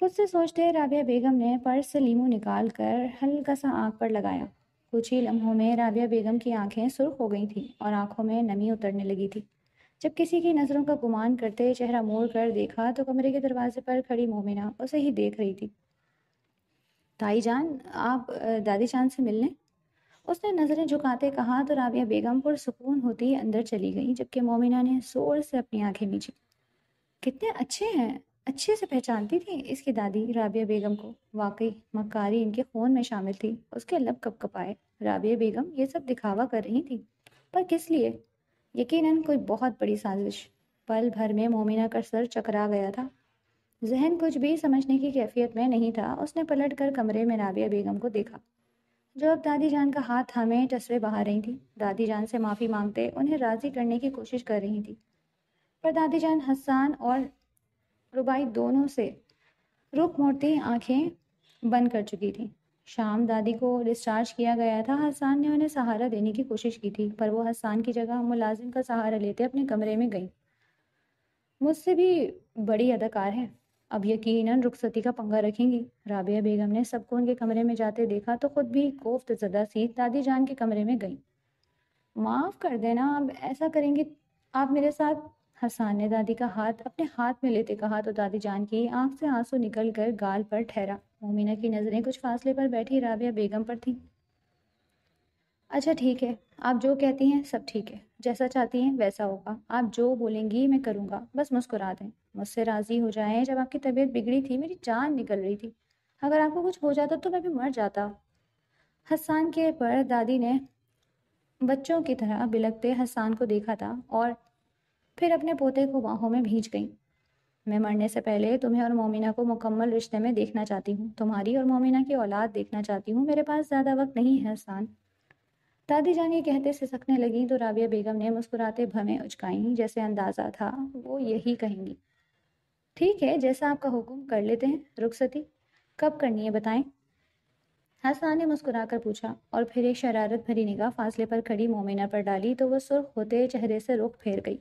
خود سے سوچتے رابعہ بیگم نے پرس سے لیمو نکال کر ہلکا سا آنکھ پر لگایا۔ کچھ ہی لمحوں میں رابعہ بیگم کی آنکھیں سرخ ہو گئی تھیں اور آنکھوں میں نمی اترنے لگی تھی۔ جب کسی کی نظروں کا گمان کرتے چہرہ موڑ کر دیکھا تو کمرے کے دروازے پر کھڑی مومنہ اسے ہی دیکھ رہی تھی۔ تائی جان، آپ دادی جان سے ملنے؟ اس نے نظریں جھکاتے کہا تو رابعہ بیگم پرسکون ہوتی اندر چلی گئی، جبکہ مومنہ نے زور سے اپنی آنکھیں میچی۔ کتنے اچھے ہیں! اچھے سے پہچانتی تھی اس کی دادی رابعہ بیگم کو۔ واقعی مکاری ان کے خون میں شامل تھی۔ اس کے لب کپ کپائے۔ رابعہ بیگم یہ سب دکھاوا کر رہی تھی، پر کس لیے؟ یقیناً کوئی بہت بڑی سازش۔ پل بھر میں مومنہ کا سر چکرا گیا تھا۔ ذہن کچھ بھی سمجھنے کی کیفیت میں نہیں تھا۔ اس نے پلٹ کر کمرے میں رابعہ بیگم کو دیکھا، جو اب دادی جان کا ہاتھ تھامے ٹسوے بہا رہی تھی۔ دادی جان سے معافی مانگتے انہیں راضی کرنے کی کوشش کر رہی تھی، پر دادی جان حسان اور ربائی دونوں سے رخ موڑتی آنکھیں بند کر چکی تھی۔ شام دادی کو ڈسچارج کیا گیا تھا۔ حسان نے انہیں سہارا دینے کی کوشش کی تھی، پر وہ حسان کی جگہ ملازم کا سہارا لیتے اپنے کمرے میں گئی۔ مجھ سے بھی بڑی اداکار ہے، اب یقیناً رخصتی کا پنگا رکھیں گی۔ رابعہ بیگم نے سب کو ان کے کمرے میں جاتے دیکھا تو خود بھی کوفت زدہ سی دادی جان کے کمرے میں گئی۔ معاف کر دینا، اب ایسا کریں گے آپ میرے ساتھ؟ حسان نے دادی کا ہاتھ اپنے ہاتھ میں لیتے کہا تو دادی جان کی آنکھ سے آنسو نکل کر گال پر ٹھہرا۔ مومنہ کی نظریں کچھ فاصلے پر بیٹھی رابعہ بیگم پر تھیں۔ اچھا ٹھیک ہے، آپ جو کہتی ہیں سب ٹھیک ہے، جیسا چاہتی ہیں ویسا ہوگا، آپ جو بولیں گی میں کروں گا، بس مسکرا دیں، مجھ سے راضی ہو جائیں۔ جب آپ کی طبیعت بگڑی تھی میری جان نکل رہی تھی، اگر آپ کو کچھ ہو جاتا تو میں بھی مر جاتا۔ حسان کے پر دادی نے بچوں کی طرح بلکتے حسان کو دیکھا تھا اور پھر اپنے پوتے کو باہوں میں بھینچ گئیں۔ میں مرنے سے پہلے تمہیں اور مومنہ کو مکمل رشتے میں دیکھنا چاہتی ہوں، تمہاری اور مومنہ کی اولاد دیکھنا چاہتی ہوں، میرے پاس زیادہ وقت نہیں ہے حسان۔ دادی جان یہ کہتے سسکنے لگیں تو رابعہ بیگم نے مسکراتے بھویں اچکائیں، جیسے اندازہ تھا وہ یہی کہیں گی۔ ٹھیک ہے، جیسا آپ کا حکم، کر لیتے ہیں رخصتی۔ کب کرنی ہے بتائیں؟ حسان نے مسکرا کر پوچھا، اور پھر ایک شرارت بھری نگاہ فاصلے پر کھڑی مومنہ پر ڈالی تو وہ سرخ ہوتے چہرے سے رخ پھیر گئی۔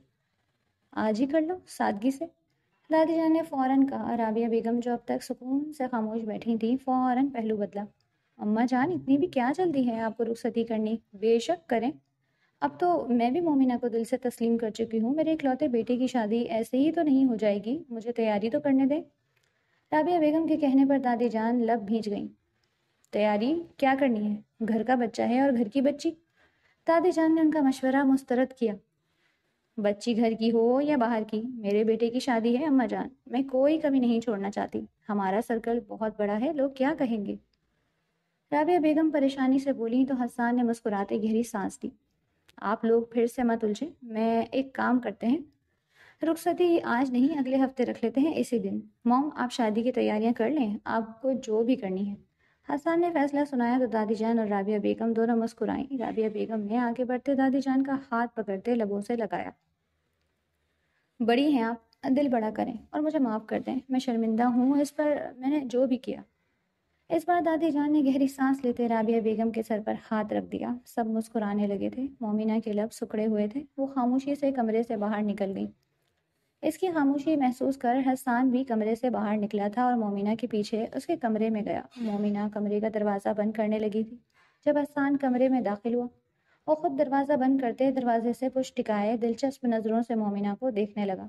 آج ہی کر لو، سادگی سے، دادی جان نے فوراً کہا۔ رابعہ بیگم جو اب تک سکون سے خاموش بیٹھی تھیں فوراً پہلو بدلا۔ اماں جان، اتنی بھی کیا جلدی ہے آپ کو رخصتی کرنی؟ بے شک کریں، اب تو میں بھی مومنہ کو دل سے تسلیم کر چکی ہوں، میرے اکلوتے بیٹے کی شادی ایسے ہی تو نہیں ہو جائے گی، مجھے تیاری تو کرنے دیں۔ رابعہ بیگم کے کہنے پر دادی جان لب بھیج گئیں۔ تیاری کیا کرنی ہے؟ گھر کا بچہ ہے اور گھر کی بچی۔ دادی جان نے ان کا مشورہ مسترد کیا۔ بچی گھر کی ہو یا باہر کی، میرے بیٹے کی شادی ہے اماں جان، میں کوئی کمی نہیں چھوڑنا چاہتی، ہمارا سرکل بہت بڑا ہے، لوگ کیا کہیں گے؟ رابعہ بیگم پریشانی سے بولیں تو حسان نے مسکراتے گہری سانس لی۔ آپ لوگ پھر سے مت الجھیں، میں ایک کام کرتے ہیں، رخصتی آج نہیں اگلے ہفتے رکھ لیتے ہیں اسی دن۔ موم، آپ شادی کی تیاریاں کر لیں، آپ کو جو بھی کرنی ہے۔ حسان نے فیصلہ سنایا تو دادی جان اور رابعہ بیگم دونوں مسکرائیں۔ رابعہ بیگم نے آگے بڑھتے دادی جان کا ہاتھ پکڑتے لبوں سے لگایا۔ بڑی ہیں آپ، دل بڑا کریں اور مجھے معاف کر دیں، میں شرمندہ ہوں اس پر، میں نے جو بھی کیا۔ اس بار دادی جان نے گہری سانس لیتے رابعہ بیگم کے سر پر ہاتھ رکھ دیا۔ سب مسکرانے لگے تھے، مومنہ کے لب سکڑے ہوئے تھے، وہ خاموشی سے کمرے سے باہر نکل گئی۔ اس کی خاموشی محسوس کر حسان بھی کمرے سے باہر نکلا تھا اور مومنہ کے پیچھے اس کے کمرے میں گیا۔ مومنہ کمرے کا دروازہ بند کرنے لگی تھی جب حسان کمرے میں داخل ہوا۔ وہ خود دروازہ بند کرتے دروازے سے پشت ٹکائے دلچسپ نظروں سے مومنہ کو دیکھنے لگا۔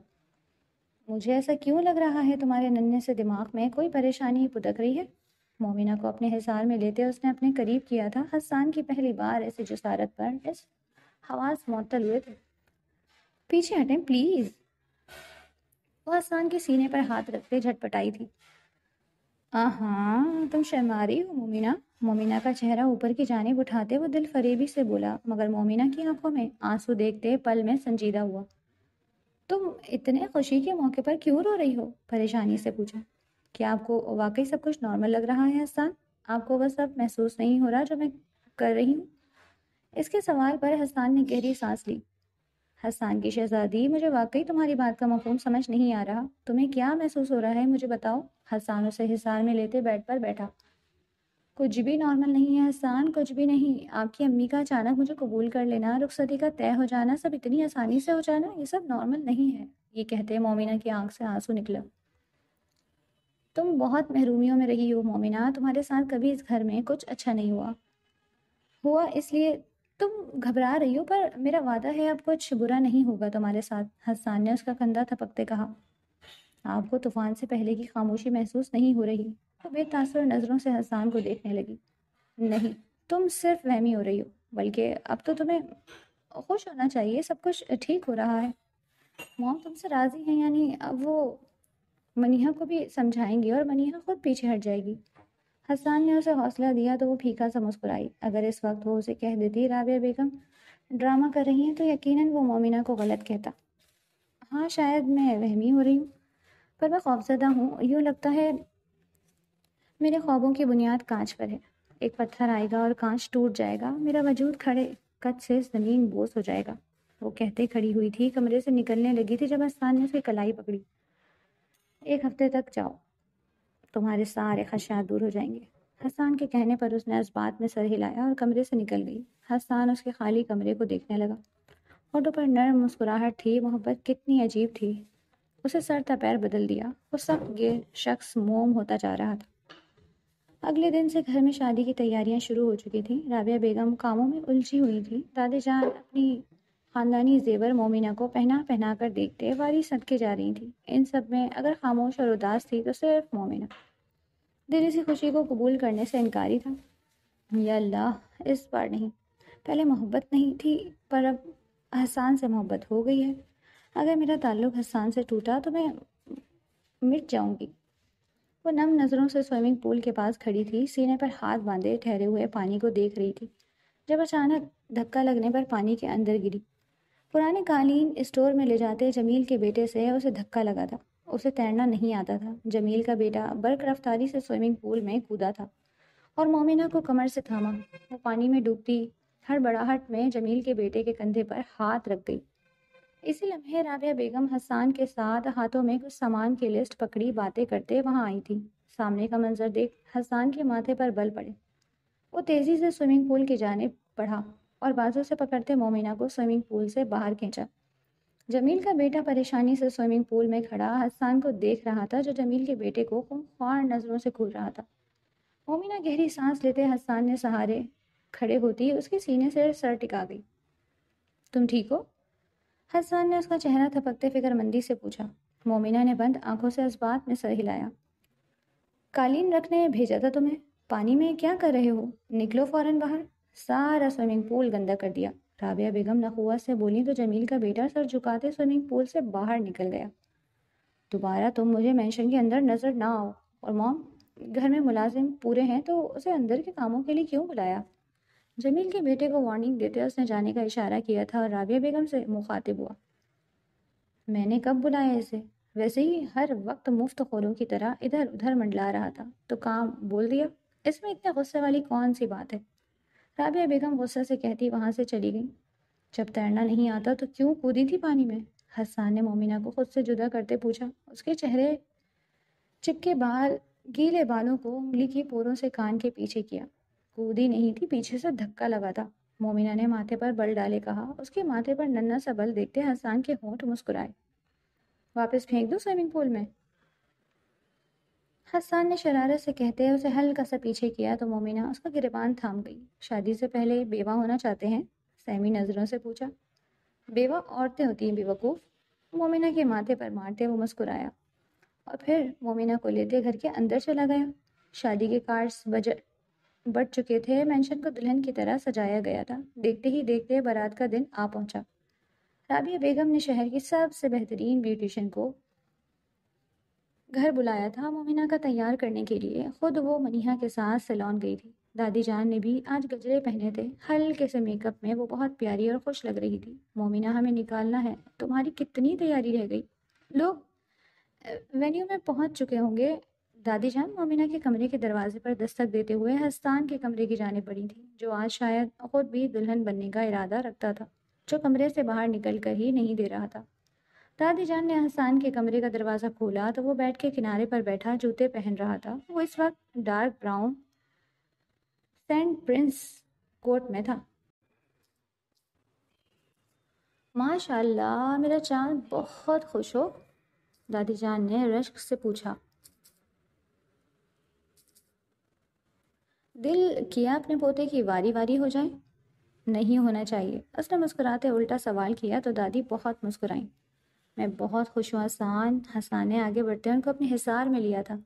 مجھے ایسا کیوں لگ رہا ہے تمہارے ننھے سے دماغ میں کوئی پریشانی پھٹک رہی ہے؟ مومنہ کو اپنے حصار میں لیتے اس نے اپنے قریب کیا تھا۔ حسان کی پہلی بار ایسی جسارت پر اس حواس معطل ہوئے تھے۔ پیچھے ہٹیں پلیز، وہ حسان کے سینے پر ہاتھ رکھتے جھٹپٹائی تھی۔ ہاں تم شرما رہی ہو مومنہ، مومنہ کا چہرہ اوپر کی جانب اٹھاتے وہ دل فریبی سے بولا، مگر مومنہ کی آنکھوں میں آنسو دیکھتے پل میں سنجیدہ ہوا۔ تم اتنے خوشی کے موقع پر کیوں رو رہی ہو؟ پریشانی سے پوچھا۔ کیا آپ کو واقعی سب کچھ نارمل لگ رہا ہے حسان؟ آپ کو وہ سب محسوس نہیں ہو رہا جو میں کر رہی ہوں؟ اس کے سوال پر حسان نے گہری سانس لی۔ حسان کی شہزادی، مجھے واقعی تمہاری بات کا مفہوم سمجھ نہیں آ رہا، تمہیں کیا محسوس ہو رہا ہے مجھے بتاؤ۔ حسان اسے حصار میں لیتے بیڈ پر بیٹھا۔ کچھ بھی نارمل نہیں ہے حسان، کچھ بھی نہیں، آپ کی امی کا اچانک مجھے قبول کر لینا، رخصتی کا طے ہو جانا، سب اتنی آسانی سے ہو جانا، یہ سب نارمل نہیں ہے۔ یہ کہتے مومنہ کی آنکھ سے آنسو نکلا۔ تم بہت محرومیوں میں رہی ہو مومنہ، تمہارے ساتھ کبھی اس گھر میں کچھ اچھا نہیں ہوا اس لیے تم گھبرا رہی ہو، پر میرا وعدہ ہے اب کچھ برا نہیں ہوگا تمہارے ساتھ۔ حسان نے اس کا کندھا تھپکتے کہا۔ آپ کو طوفان سے پہلے کی خاموشی محسوس نہیں ہو رہی؟ وہ بے تاثر نظروں سے حسان کو دیکھنے لگی۔ نہیں، تم صرف وہمی ہو رہی ہو، بلکہ اب تو تمہیں خوش ہونا چاہیے، سب کچھ ٹھیک ہو رہا ہے۔ موم تم سے راضی ہیں، یعنی اب وہ منیہا کو بھی سمجھائیں گی اور منیہا خود پیچھے ہٹ جائے گی۔ حسان نے اسے حوصلہ دیا تو وہ پھیکا سا مسکرائی۔ اگر اس وقت وہ اسے کہہ دیتی رابعہ بیگم ڈرامہ کر رہی ہیں تو یقیناً وہ مومنہ کو غلط کہتا۔ ہاں شاید میں وہمی ہو رہی ہوں، پر میں خوفزدہ ہوں، یوں لگتا ہے میرے خوابوں کی بنیاد کانچ پر ہے، ایک پتھر آئے گا اور کانچ ٹوٹ جائے گا، میرا وجود کھڑے کچ سے زمین بوس ہو جائے گا۔ وہ کہتے کھڑی ہوئی تھی، کمرے سے نکلنے لگی تھی جب حسان نے اس کی کلائی پکڑی۔ ایک ہفتے تک جاؤ، تمہارے سارے خدشات دور ہو جائیں گے۔ حسان کے کہنے پر اس نے اس بات میں سر ہلایا اور کمرے سے نکل گئی۔ حسان اس کے خالی کمرے کو دیکھنے لگا۔ ہونٹوں پر نرم مسکراہٹ تھی، محبت کتنی عجیب تھی، اسے سر تا پیر بدل دیا، وہ سخت گیر شخص موم ہوتا جا رہا تھا۔ اگلے دن سے گھر میں شادی کی تیاریاں شروع ہو چکی تھیں۔ رابعہ بیگم کاموں میں الجھی ہوئی تھی۔ دادی جان اپنی خاندانی زیور مومنہ کو پہنا پہنا کر دیکھتے واری صدقے جا رہی تھی۔ ان سب میں اگر خاموش اور اداس تھی تو صرف مومنہ، دل اسی خوشی کو قبول کرنے سے انکاری تھا۔ یا اللہ، اس بار نہیں، پہلے محبت نہیں تھی پر اب حسان سے محبت ہو گئی ہے۔ اگر میرا تعلق حسان سے ٹوٹا تو میں مٹ جاؤں گی۔ وہ نم نظروں سے سوئمنگ پول کے پاس کھڑی تھی، سینے پر ہاتھ باندھے ٹھہرے ہوئے پانی کو دیکھ رہی تھی جب اچانک دھکا لگنے پر پانی کے اندر گری۔ پرانے قالین اسٹور میں لے جاتے جمیل کے بیٹے سے اسے دھکا لگا تھا۔ اسے تیرنا نہیں آتا تھا۔ جمیل کا بیٹا برق رفتاری سے سوئمنگ پول میں کودا تھا اور مومنہ کو کمر سے تھاما۔ وہ پانی میں ڈوبتی ہڑبڑاہٹ میں جمیل کے بیٹے کے کندھے پر ہاتھ رکھ گئی۔ اسی لمحے رابعہ بیگم حسان کے ساتھ ہاتھوں میں کچھ سامان کی لسٹ پکڑی باتیں کرتے وہاں آئی تھی۔ سامنے کا منظر دیکھ حسان کے ماتھے پر بل پڑے۔ وہ تیزی سے سوئمنگ پول کی جانب بڑھا اور بازو سے پکڑتے مومنہ کو سوئمنگ پول سے باہر کھینچا۔ جمیل کا بیٹا پریشانی سے سوئمنگ پول میں کھڑا حسان کو دیکھ رہا تھا جو جمیل کے بیٹے کو خونخوار نظروں سے گھور رہا تھا۔ مومنہ گہری سانس لیتے حسان نے سہارے کھڑے ہوتی اس کے سینے سے سر ٹکا گئی۔ تم ٹھیک ہو؟ حسان نے اس کا چہرہ تھپکتے فکر مندی سے پوچھا۔ مومنہ نے بند آنکھوں سے اس بات میں سر ہلایا۔ قالین رکھنے بھیجا تھا تمہیں؟ پانی میں کیا کر رہے ہو؟ نکلو فوراً باہر۔ سارا سوئمنگ پول گندا کر دیا، رابعہ بیگم نخوت سے بولی تو جمیل کا بیٹا سر جھکاتے سوئمنگ پول سے باہر نکل گیا۔ دوبارہ تم مجھے مینشن کے اندر نظر نہ آؤ، اور موم گھر میں ملازم پورے ہیں تو اسے اندر کے کاموں کے لیے کیوں بلایا؟ جمیل کے بیٹے کو وارننگ دیتے اس نے جانے کا اشارہ کیا تھا اور رابعہ بیگم سے مخاطب ہوا۔ میں نے کب بلایا اسے؟ ویسے ہی ہر وقت مفت خوروں کی طرح ادھر ادھر منڈلا رہا تھا تو کام بول دیا، اس میں اتنے غصے والی کون سی بات ہے؟ رابعہ بیگم غصے سے کہتی وہاں سے چلی گئی۔ جب تیرنا نہیں آتا تو کیوں کودی تھی پانی میں؟ حسان نے مومنہ کو خود سے جدا کرتے پوچھا۔ اس کے چہرے چپکے بال گیلے بالوں کو انگلی کی پوروں سے کان کے پیچھے کیا۔ کودی نہیں تھی، پیچھے سے دھکا لگا تھا، مومنہ نے ماتھے پر بل ڈالے کہا۔ اس کے ماتھے پر ننھا سا بل دیکھتے حسان کے ہونٹ مسکرائے۔ واپس پھینک دو سوئمنگ پول میں؟ حسان نے شرارت سے کہتے اسے ہلکا سا پیچھے کیا تو مومنہ اس کا گریبان تھام گئی۔ شادی سے پہلے بیوہ ہونا چاہتے ہیں؟ سہمی نظروں سے پوچھا۔ بیوہ عورتیں ہوتی ہیں بیوقوف، مومنہ کے ماتھے پر مارتے وہ مسکرایا اور پھر مومنہ کو لیتے گھر کے اندر چلا گیا۔ شادی کے کارڈز بٹ چکے تھے، مینشن کو دلہن کی طرح سجایا گیا تھا۔ دیکھتے ہی دیکھتے بارات کا دن آ پہنچا۔ رابعہ بیگم نے شہر کی سب سے بہترین بیوٹیشین کو گھر بلایا تھا مومنہ کا تیار کرنے کے لیے۔ خود وہ منیہا کے ساتھ سیلون گئی تھی۔ دادی جان نے بھی آج گجرے پہنے تھے، ہلکے سے میک اپ میں وہ بہت پیاری اور خوش لگ رہی تھی۔ مومنہ ہمیں نکالنا ہے، تمہاری کتنی تیاری رہ گئی؟ لوگ وینیو میں پہنچ چکے ہوں گے۔ دادی جان مومنہ کے کمرے کے دروازے پر دستک دیتے ہوئے حسان کے کمرے کی جانب بڑھی تھی، جو آج شاید خود بھی دلہن بننے کا ارادہ رکھتا تھا، جو کمرے سے باہر نکل کر ہی نہیں دے رہا تھا۔ دادی جان نے حسان کے کمرے کا دروازہ کھولا تو وہ بیٹھ کے کنارے پر بیٹھا جوتے پہن رہا تھا۔ وہ اس وقت ڈارک براؤن سینٹ پرنس کوٹ میں تھا۔ ماشاء اللہ میرا چاند بہت خوش ہو، دادی جان نے رشک سے پوچھا۔ دل کیا اپنے پوتے کی واری واری ہو جائے؟ نہیں ہونا چاہیے، اس نے مسکراتے الٹا سوال کیا تو دادی بہت مسکرائیں۔ میں بہت خوش ہوں حسان نے آگے بڑھتے ان کو اپنے حصار میں لیا تھا۔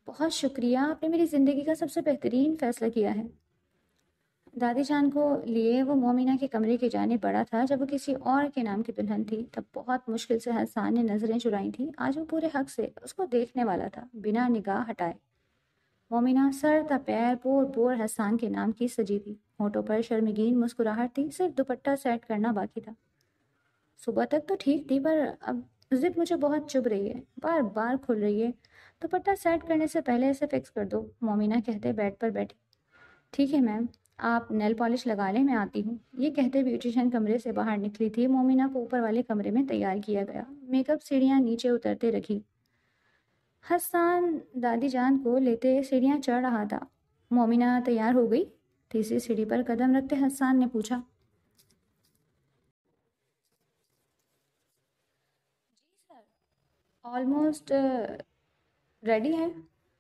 بہت شکریہ، آپ نے میری زندگی کا سب سے بہترین فیصلہ کیا ہے۔ دادی جان کو لیے وہ مومنہ کے کمرے کی جانب بڑھا تھا۔ جب وہ کسی اور کے نام کی دلہن تھی تب بہت مشکل سے حسان نے نظریں چرائی تھیں۔ آج وہ پورے حق سے اس کو دیکھنے والا تھا، بنا نگاہ ہٹائے۔ مومنہ سر تا پیر پور پور حسان کے نام کی سجی تھی، ہونٹوں پر شرمگین مسکراہٹ تھی، صرف دوپٹہ سیٹ کرنا باقی تھا۔ صبح تک تو ٹھیک تھی پر اب ضد مجھے بہت چبھ رہی ہے، بار بار کھل رہی ہے۔ دوپٹہ سیٹ کرنے سے پہلے اسے فکس کر دو، مومنہ کہتے بیڈ پر بیٹھی۔ ٹھیک ہے میم، آپ نیل پالش لگا لیں، میں آتی ہوں۔ یہ کہتے بیوٹیشین کمرے سے باہر نکلی تھی۔ مومنہ کو اوپر والے کمرے میں تیار کیا گیا، میک اپ سیڑھیاں نیچے اترتے رکھی۔ حسان دادی جان کو لیتے سیڑھیاں چڑھ رہا تھا۔ مومنہ تیار ہو گئی؟ تیسری سیڑھی پر قدم رکھتے حسان نے پوچھا۔ آلموسٹ ریڈی ہے،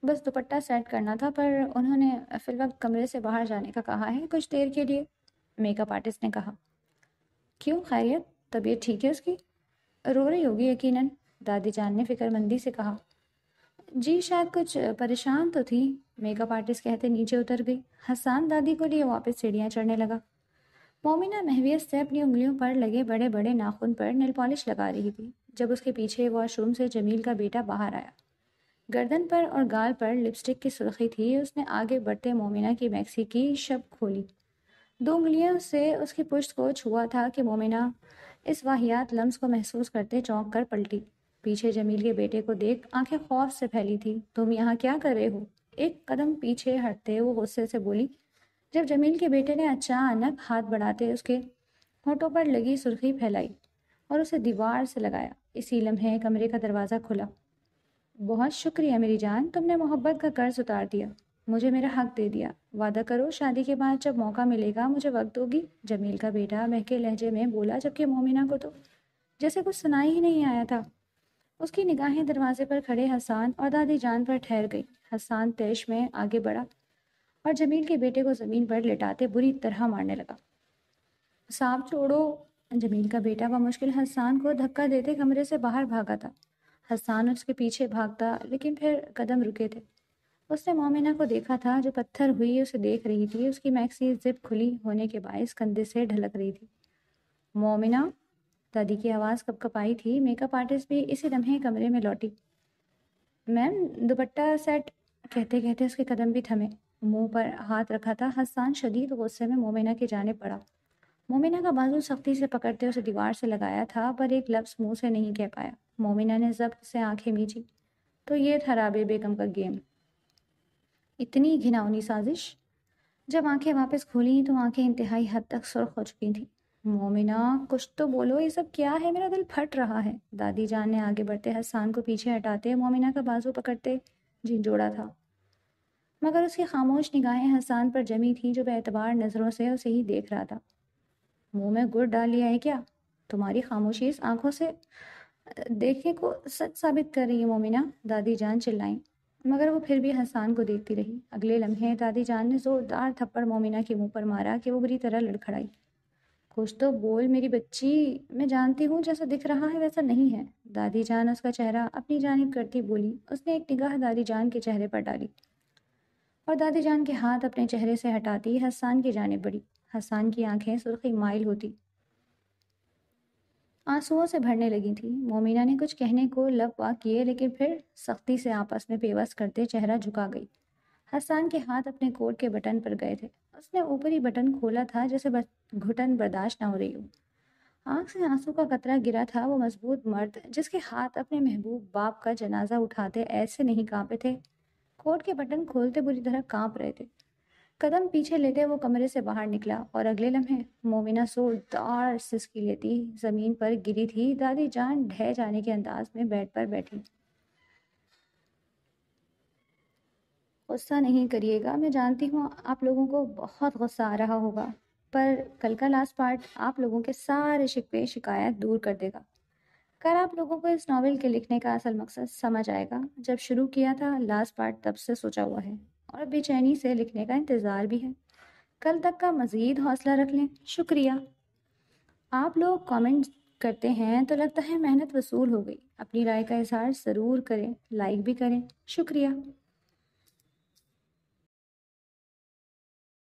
بس دوپٹہ سیٹ کرنا تھا، پر انہوں نے فی الوقت کمرے سے باہر جانے کا کہا ہے کچھ دیر کے لیے، میک اپ آرٹسٹ نے کہا۔ کیوں، خیریت؟ طبیعت ٹھیک ہے اس کی؟ رو رہی ہوگی یقیناً، دادی جان نے فکر مندی سے کہا۔ جی شاید کچھ پریشان تو تھی، میک اپ آرٹسٹ کہتے نیچے اتر گئی۔ حسان دادی کو لیے واپس سیڑھیاں چڑھنے لگا۔ مومنہ محویت سے اپنی انگلیوں پر لگے بڑے بڑے ناخن پر نیل پالش لگا رہی تھی جب اس کے پیچھے واش روم سے جمیل کا بیٹا باہر آیا۔ گردن پر اور گال پر لپسٹک کی سرخی تھی۔ اس نے آگے بڑھتے مومنہ کی میکسی کی شب کھولی، دو انگلیوں سے اس کی پشت کو چھوا تھا کہ مومنہ اس واہیات لمس کو محسوس کرتے چونک کر پلٹی۔ پیچھے جمیل کے بیٹے کو دیکھ آنکھیں خوف سے پھیلی تھی۔ تم یہاں کیا کر رہے ہو؟ ایک قدم پیچھے ہٹتے وہ غصے سے بولی، جب جمیل کے بیٹے نے اچانک ہاتھ بڑھاتے اس کے ہونٹوں پر لگی سرخی پھیلائی اور اسے دیوار سے لگایا۔ اسی لمحے کمرے کا دروازہ کھلا۔ بہت شکریہ میری جان، تم نے محبت کا قرض اتار دیا، مجھے میرا حق دے دیا۔ وعدہ کرو شادی کے بعد جب موقع ملے گا مجھے وقت ہوگی، جمیل کا بیٹا بہکے لہجے میں بولا، جبکہ مومنہ کو تو جیسے کچھ سنائی ہی نہیں آیا تھا۔ اس کی نگاہیں دروازے پر کھڑے حسان اور دادی جان پر ٹھہر گئی۔ حسان تیش میں آگے بڑھا اور جمیل کے بیٹے کو زمین پر لٹاتے بری طرح مارنے لگا۔ صاحب چھوڑو! جمیل کا بیٹا بمشکل حسان کو دھکا دیتے کمرے سے باہر بھاگا تھا۔ حسان اس کے پیچھے بھاگتا لیکن پھر قدم رکے تھے۔ اس نے مومنہ کو دیکھا تھا جو پتھر ہوئی اسے دیکھ رہی تھی۔ اس کی میکسی زپ کھلی ہونے کے باعث کندھے سے ڈھلک رہی تھی۔ مومنہ! دادی کی آواز کپ کپ آئی تھی۔ میک اپ آرٹسٹ بھی اسی لمحے کمرے میں لوٹی۔ میم دوپٹہ سیٹ! کہتے کہتے اس کے قدم بھی تھمے۔ منہ پر ہاتھ رکھا تھا حسان شدید غصے میں مومنہ کی جانب پڑا۔ مومنہ کا بازو سختی سے پکڑتے اسے دیوار سے لگایا تھا پر ایک لفظ منہ سے نہیں کہہ پایا۔ مومنہ نے ضبط سے آنکھیں میچی۔ تو یہ تھا رابع بیگم کا گیم، اتنی گھناؤنی سازش۔ جب آنکھیں واپس کھولیں تو آنکھیں انتہائی حد تک سرخ ہو چکی تھیں۔ مومنہ کچھ تو بولو، یہ سب کیا ہے؟ میرا دل پھٹ رہا ہے۔ دادی جان نے آگے بڑھتے حسان کو پیچھے ہٹاتے مومنہ کا بازو پکڑتے جھنجھوڑا تھا، مگر اس کی خاموش نگاہیں حسان پر جمی تھیں جو بے اعتبار نظروں سے اسے ہی دیکھ رہا تھا۔ منہ میں گڑ ڈال لیا ہے کیا؟ تمہاری خاموشی اس آنکھوں سے دیکھنے کو سچ ثابت کر رہی ہے مومنہ، دادی جان چلائیں، مگر وہ پھر بھی حسان کو دیکھتی رہی۔ اگلے لمحے دادی جان نے زوردار تھپڑ مومنہ کے منہ پر مارا کہ وہ بری طرح لڑکھڑائی۔ کچھ تو بول میری بچی، میں جانتی ہوں جیسا دکھ رہا ہے ویسا نہیں ہے۔ دادی جان اس کا چہرہ اپنی جانب کرتی بولی۔ اس نے ایک نگاہ دادی جان کے چہرے پر ڈالی اور دادی جان کے ہاتھ اپنے چہرے سے ہٹاتی حسان کی جانب بڑھی۔ حسان کی آنکھیں سرخی مائل ہوتی آنسوؤں سے بھرنے لگی تھی۔ مومنہ نے کچھ کہنے کو لب وا کیے لیکن پھر سختی سے آپس میں پیوست کرتے چہرہ جھکا گئی۔ حسان کے ہاتھ اپنے کوٹ کے بٹن پر گئے تھے۔ اس نے اوپری بٹن کھولا تھا جیسے گھٹن برداشت نہ ہو رہی ہو۔ آنکھ سے آنسو کا قطرہ گرا تھا۔ وہ مضبوط مرد جس کے ہاتھ اپنے محبوب باپ کا جنازہ اٹھاتے ایسے نہیں کانپے تھے، کوٹ کے بٹن کھولتے بری طرح کانپ رہے تھے۔ قدم پیچھے لیتے وہ کمرے سے باہر نکلا اور اگلے لمحے مومنہ زوردار سسکی لیتی زمین پر گری تھی۔ دادی جان ڈھہ جانے کے انداز میں بیڈ پر بیٹھی۔ غصہ نہیں کریے گا، میں جانتی ہوں آپ لوگوں کو بہت غصہ آ رہا ہوگا، پر کل کا لاسٹ پارٹ آپ لوگوں کے سارے شکوے شکایت دور کر دے گا۔ کل آپ لوگوں کو اس ناول کے لکھنے کا اصل مقصد سمجھ آئے گا۔ جب شروع کیا تھا لاسٹ پارٹ تب سے سوچا ہوا ہے اور بے چینی سے لکھنے کا انتظار بھی ہے۔ کل تک کا مزید حوصلہ رکھ لیں۔ شکریہ۔ آپ لوگ کامنٹ کرتے ہیں تو لگتا ہے محنت وصول ہو گئی۔ اپنی رائے کا اظہار ضرور کریں، لائک بھی کریں۔ شکریہ۔